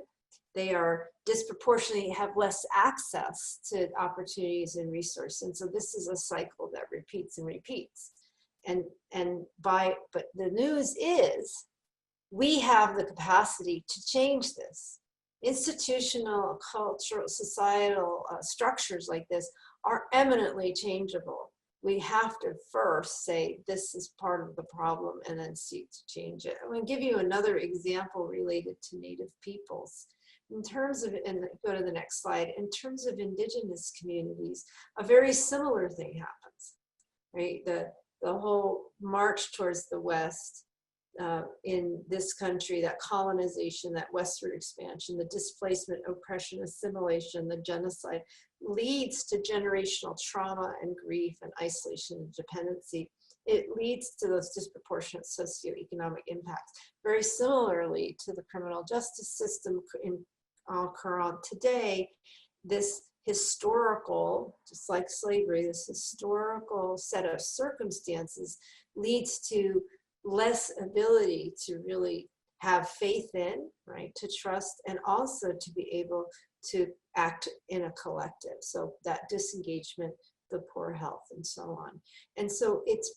they are disproportionately have less access to opportunities and resources. And so this is a cycle that repeats and repeats. But the news is we have the capacity to change this. Institutional, cultural, societal structures like this are eminently changeable. We have to first say this is part of the problem and then seek to change it. I'm going to give you another example related to Native peoples. In terms of, and go to the next slide, in terms of Indigenous communities, a very similar thing happens, right? The whole march towards the West in this country, that colonization, that westward expansion, the displacement, oppression, assimilation, the genocide, leads to generational trauma and grief and isolation and dependency. It leads to those disproportionate socioeconomic impacts. Very similarly to the criminal justice system in Quran today, this historical, just like slavery, this historical set of circumstances leads to less ability to really have faith in, right, to trust, and also to be able to act in a collective. So that disengagement, the poor health, and so on. And so it's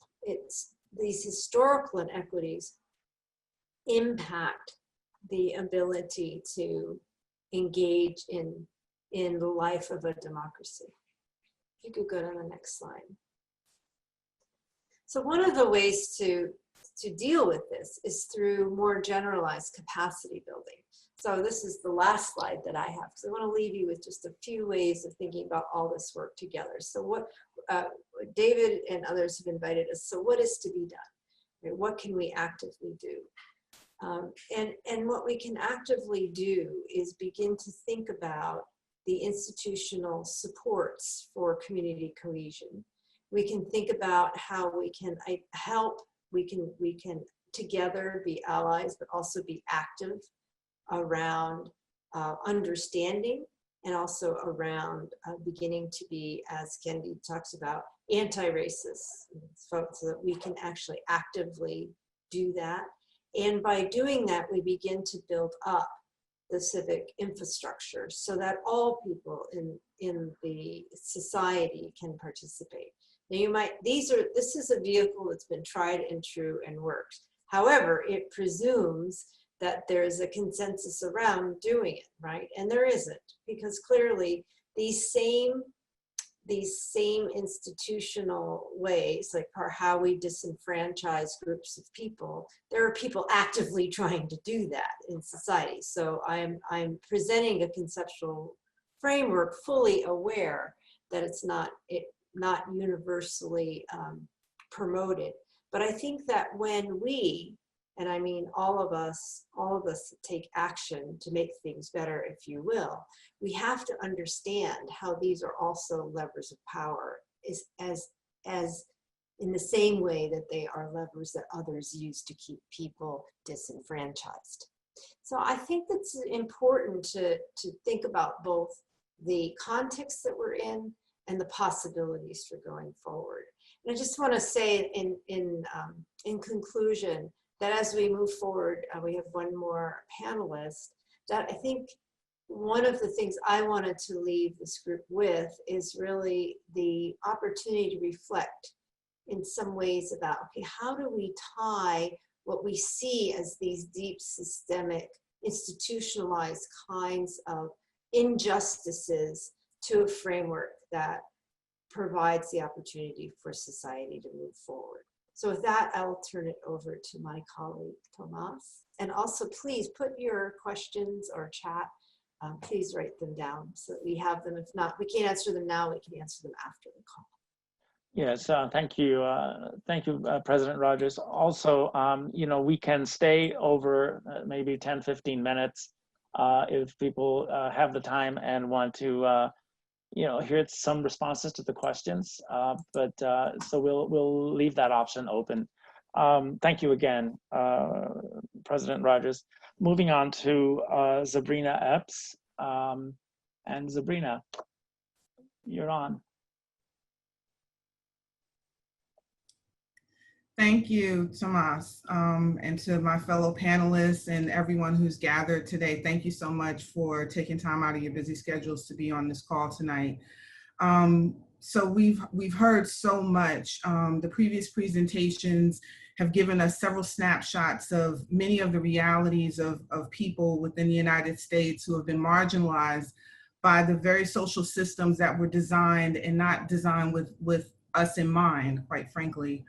these historical inequities impact the ability to engage in the life of a democracy. If you could go to the next slide. So one of the ways to deal with this is through more generalized capacity building. So this is the last slide that I have, because I want to leave you with just a few ways of thinking about all this work together. So what David and others have invited us, so what is to be done? Right? What can we actively do? And what we can actively do is begin to think about the institutional supports for community cohesion. We can think about how we can help, we can together be allies, but also be active around understanding, and also around beginning to be, as Kendi talks about, anti-racist, so that we can actually actively do that. And by doing that, we begin to build up the civic infrastructure so that all people in the society can participate. Now you might, this is a vehicle that's been tried and true and works. However, it presumes that there's a consensus around doing it, right? And there isn't, because clearly these same institutional ways, like how we disenfranchise groups of people, there are people actively trying to do that in society. So I'm presenting a conceptual framework fully aware that it's not universally promoted. But I think that when we, and I mean all of us take action to make things better, if you will, we have to understand how these are also levers of power, as in the same way that they are levers that others use to keep people disenfranchised. So I think that's important to think about both the context that we're in and the possibilities for going forward. And I just want to say in conclusion that as we move forward, we have one more panelist, that I think one of the things I wanted to leave this group with is really the opportunity to reflect in some ways about, okay, how do we tie what we see as these deep systemic, institutionalized kinds of injustices to a framework that provides the opportunity for society to move forward. So with that, I'll turn it over to my colleague, Tomas. And also please put your questions or chat, please write them down so that we have them. If not, we can't answer them now, we can answer them after the call.
Yes, thank you, President Rogers. Also, you know, we can stay over maybe 10, 15 minutes if people have the time and want to, you know, hear some responses to the questions. So we'll leave that option open. Thank you again, President Rogers. Moving on to Sabrina Epps. And Sabrina, you're on.
Thank you, Tomas, and to my fellow panelists and everyone who's gathered today. Thank you so much for taking time out of your busy schedules to be on this call tonight. So we've heard so much. The previous presentations have given us several snapshots of many of the realities of people within the United States who have been marginalized by the very social systems that were designed and not designed with us in mind, quite frankly.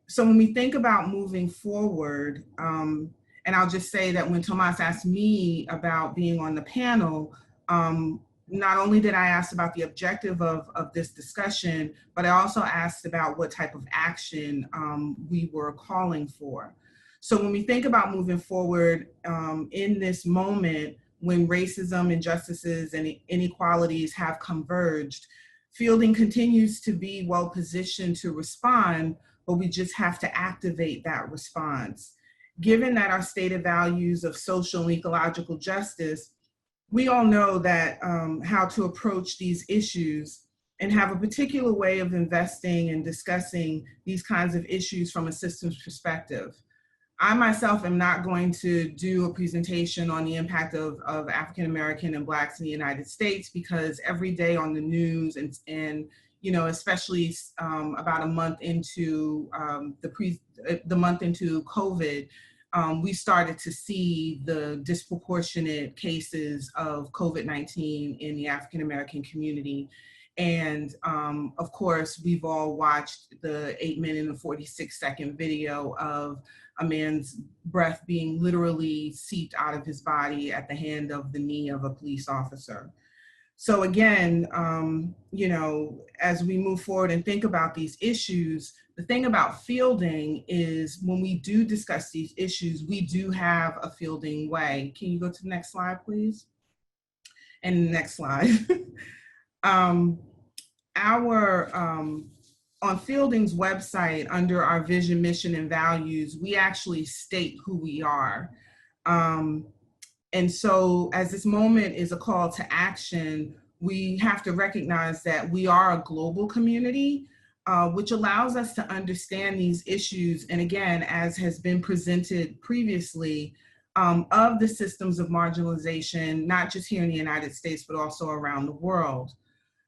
So when we think about moving forward, and I'll just say that when Tomas asked me about being on the panel, not only did I ask about the objective of this discussion, but I also asked about what type of action we were calling for. So when we think about moving forward in this moment, when racism, injustices, and inequalities have converged, Fielding continues to be well positioned to respond, but we just have to activate that response. Given that our stated values of social and ecological justice, we all know that how to approach these issues and have a particular way of investing and discussing these kinds of issues from a systems perspective. I myself am not going to do a presentation on the impact of African American and Blacks in the United States, because every day on the news and you know, especially about a month into the month into COVID, we started to see the disproportionate cases of COVID-19 in the African American community. And of course, we've all watched the 8-minute and 46-second video of a man's breath being literally seeped out of his body at the hand of the knee of a police officer. So again, you know, as we move forward and think about these issues, the thing about Fielding is when we do discuss these issues, we do have a Fielding way. Can you go to the next slide, please? And the next slide. On Fielding's website, under our vision, mission, and values, we actually state who we are. And so as this moment is a call to action, we have to recognize that we are a global community, which allows us to understand these issues. And again, as has been presented previously, of the systems of marginalization, not just here in the United States, but also around the world.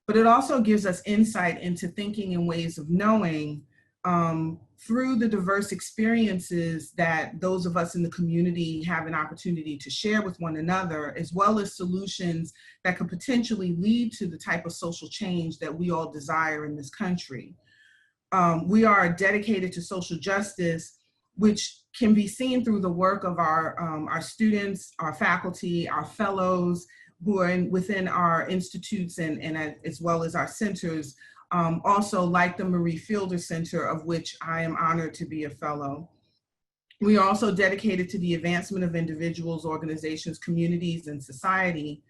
But it also gives us insight into thinking and ways of knowing through the diverse experiences that those of us in the community have an opportunity to share with one another, as well as solutions that could potentially lead to the type of social change that we all desire in this country. We are dedicated to social justice, which can be seen through the work of our students, our faculty, our fellows, who are within our institutes and as well as our centers, also like the Marie Fielder Center, of which I am honored to be a fellow. We are also dedicated to the advancement of individuals, organizations, communities, and society.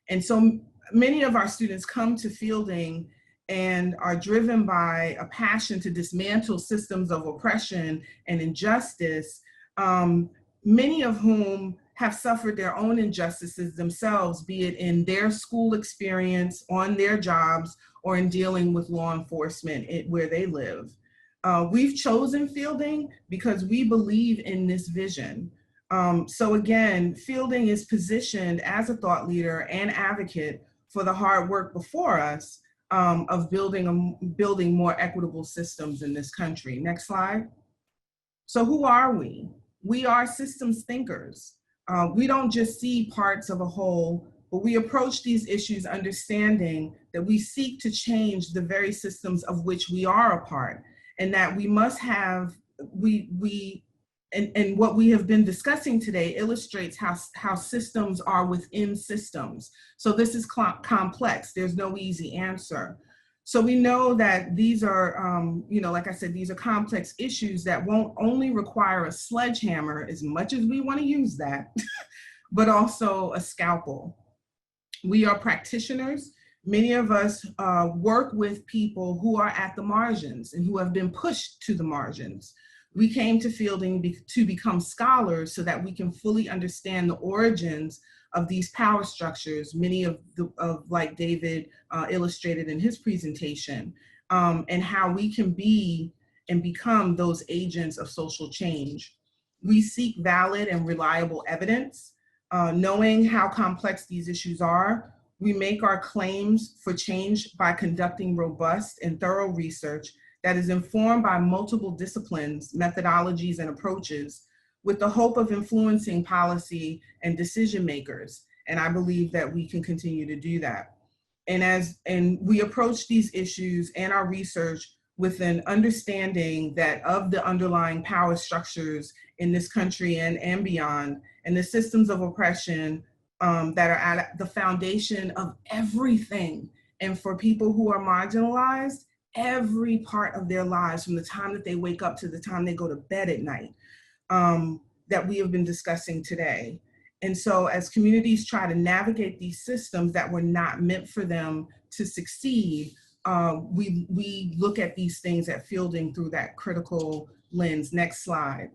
And so many of our students come to Fielding and are driven by a passion to dismantle systems of oppression and injustice, many of whom have suffered their own injustices themselves, be it in their school experience, on their jobs, or in dealing with law enforcement where they live. We've chosen Fielding because we believe in this vision. So again, Fielding is positioned as a thought leader and advocate for the hard work before us of building more equitable systems in this country. Next slide. So who are we? We are systems thinkers. We don't just see parts of a whole, but we approach these issues understanding that we seek to change the very systems of which we are a part, and that we must have, and what we have been discussing today illustrates how systems are within systems. So this is complex, there's no easy answer. So we know that these are, you know, like I said, these are complex issues that won't only require a sledgehammer, as much as we want to use that, but also a scalpel. We are practitioners. Many of us work with people who are at the margins and who have been pushed to the margins. We came to Fielding to become scholars so that we can fully understand the origins of these power structures, many of like David illustrated in his presentation, and how we can be and become those agents of social change. We seek valid and reliable evidence. Knowing how complex these issues are, we make our claims for change by conducting robust and thorough research that is informed by multiple disciplines, methodologies, and approaches with the hope of influencing policy and decision makers. And I believe that we can continue to do that. And we approach these issues and our research with an understanding that of the underlying power structures in this country and beyond, and the systems of oppression that are at the foundation of everything. And for people who are marginalized, every part of their lives, from the time that they wake up to the time they go to bed at night, that we have been discussing today. And so as communities try to navigate these systems that were not meant for them to succeed, we look at these things at Fielding through that critical lens. Next slide.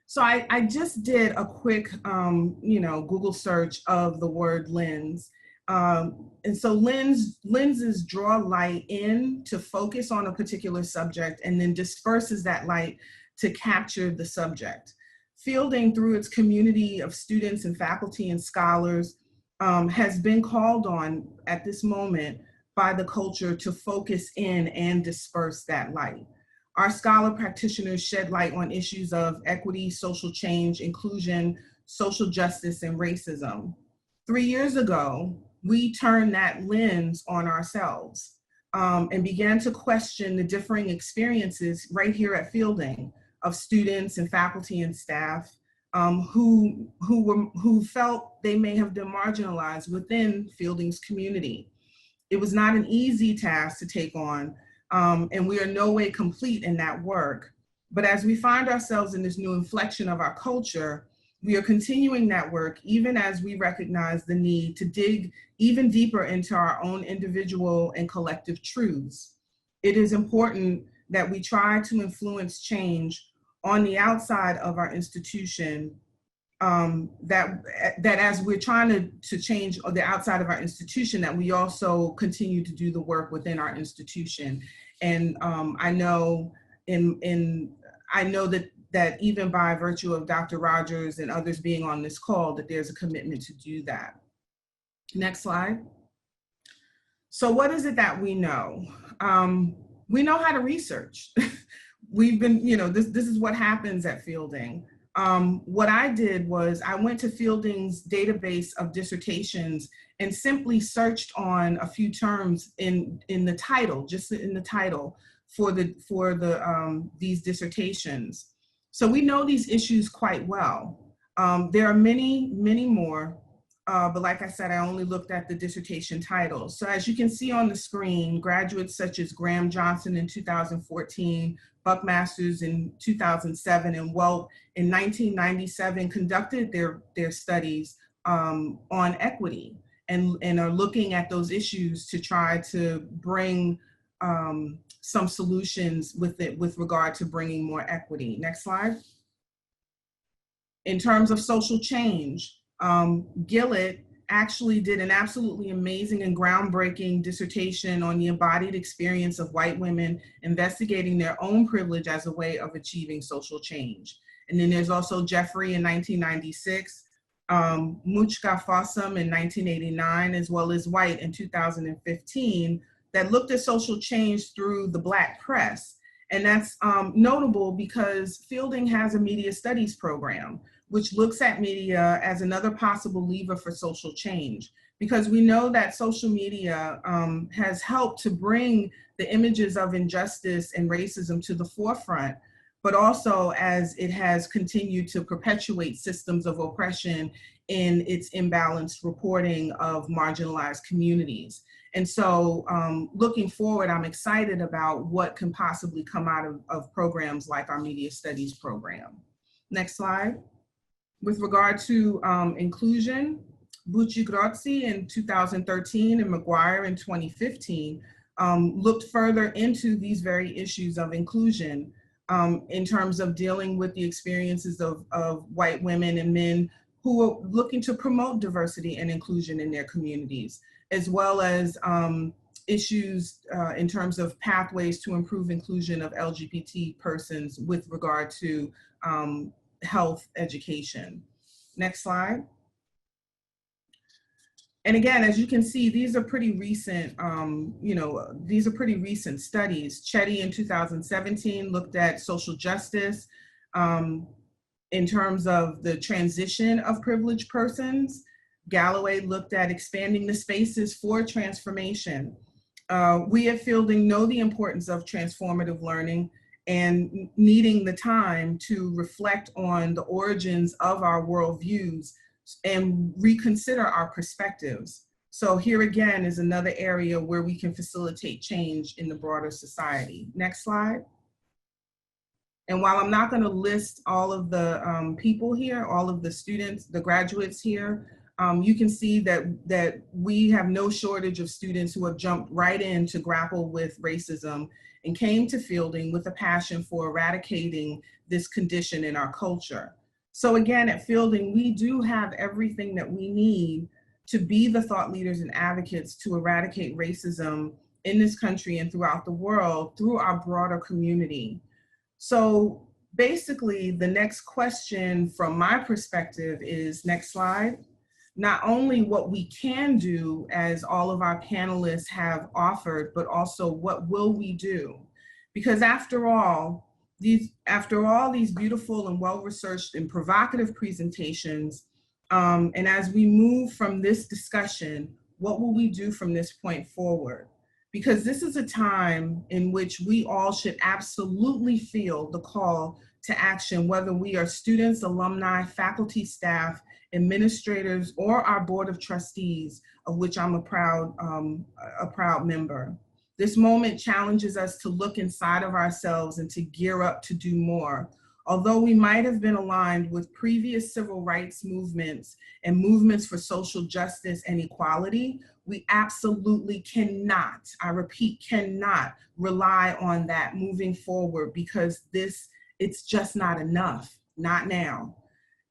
So I just did a quick Google search of the word lens. And so lenses draw light in to focus on a particular subject and then disperses that light to capture the subject. Fielding, through its community of students and faculty and scholars, has been called on at this moment by the culture to focus in and disperse that light. Our scholar practitioners shed light on issues of equity, social change, inclusion, social justice, and racism. 3 years ago, we turned that lens on ourselves and began to question the differing experiences right here at Fielding of students and faculty and staff who felt they may have been marginalized within Fielding's community. It was not an easy task to take on, and we are no way complete in that work. But as we find ourselves in this new inflection of our culture, we are continuing that work even as we recognize the need to dig even deeper into our own individual and collective truths. It is important that we try to influence change on the outside of our institution, that as we're trying to change the outside of our institution, that we also continue to do the work within our institution. And I know that even by virtue of Dr. Rogers and others being on this call, that there's a commitment to do that. Next slide. So what is it that we know? We know how to research. We've been, this is what happens at Fielding. What I did was I went to Fielding's database of dissertations and simply searched on a few terms in the title, just in the title for these dissertations. So we know these issues quite well. There are many, many more, but like I said, I only looked at the dissertation titles. So as you can see on the screen, graduates such as Graham Johnson in 2014, Buckmasters in 2007, and Welt in 1997 conducted their studies on equity and are looking at those issues to try to bring some solutions with regard to bringing more equity. Next slide. In terms of social change, Gillett actually did an absolutely amazing and groundbreaking dissertation on the embodied experience of white women investigating their own privilege as a way of achieving social change. And then there's also Jeffrey in 1996, Muchka Fossum in 1989, as well as White in 2015, that looked at social change through the Black press. And that's notable because Fielding has a media studies program, which looks at media as another possible lever for social change. Because we know that social media has helped to bring the images of injustice and racism to the forefront, but also as it has continued to perpetuate systems of oppression in its imbalanced reporting of marginalized communities. And so looking forward, I'm excited about what can possibly come out of programs like our media studies program. Next slide. With regard to inclusion, Bucci-Grozzi in 2013 and McGuire in 2015 looked further into these very issues of inclusion in terms of dealing with the experiences of white women and men who are looking to promote diversity and inclusion in their communities, as well as issues in terms of pathways to improve inclusion of LGBT persons with regard to health education. Next slide. And again, as you can see, these are pretty recent, these are pretty recent studies. Chetty in 2017 looked at social justice in terms of the transition of privileged persons. Galloway looked at expanding the spaces for transformation. We at Fielding know the importance of transformative learning and needing the time to reflect on the origins of our worldviews and reconsider our perspectives. So here again is another area where we can facilitate change in the broader society. Next slide. And while I'm not going to list all of the people here, all of the students, the graduates here, you can see that we have no shortage of students who have jumped right in to grapple with racism and came to Fielding with a passion for eradicating this condition in our culture. So again, at Fielding, we do have everything that we need to be the thought leaders and advocates to eradicate racism in this country and throughout the world through our broader community. So basically, the next question from my perspective is, next slide, not only what we can do as all of our panelists have offered, but also what will we do? Because after all these beautiful and well-researched and provocative presentations, and as we move from this discussion, what will we do from this point forward? Because this is a time in which we all should absolutely feel the call to action, whether we are students, alumni, faculty, staff, administrators, or our board of trustees, of which I'm a proud member. This moment challenges us to look inside of ourselves and to gear up to do more. Although we might have been aligned with previous civil rights movements and movements for social justice and equality, we absolutely cannot, I repeat, cannot rely on that moving forward, because it's just not enough, not now.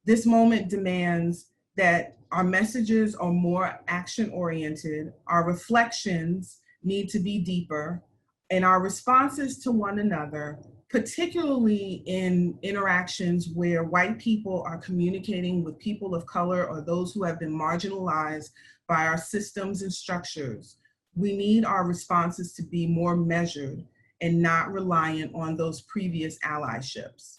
This moment demands that our messages are more action-oriented, our reflections need to be deeper, and our responses to one another, particularly in interactions where white people are communicating with people of color or those who have been marginalized by our systems and structures. We need our responses to be more measured and not reliant on those previous allyships.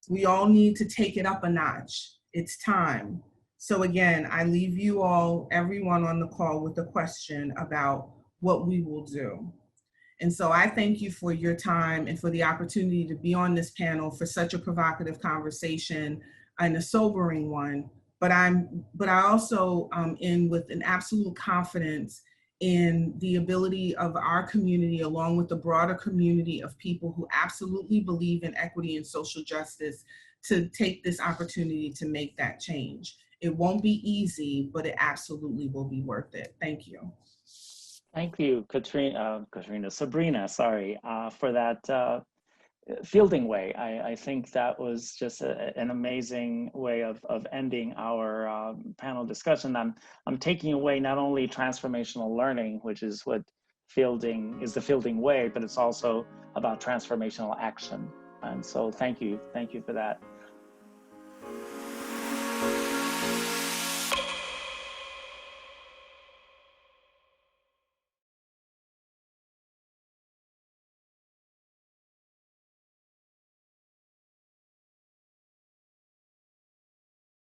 We all need to take it up a notch. It's time. So again, I leave you all, everyone on the call, with a question about what we will do. And so I thank you for your time and for the opportunity to be on this panel for such a provocative conversation and a sobering one. But I also in with an absolute confidence in the ability of our community, along with the broader community of people who absolutely believe in equity and social justice, to take this opportunity to make that change. It won't be easy, but it absolutely will be worth it. Thank you.
Thank you, Sabrina, sorry, for that Fielding way. I think that was just an amazing way of ending our panel discussion. I'm taking away not only transformational learning, which is what Fielding is, the Fielding way, but it's also about transformational action. And so thank you for that.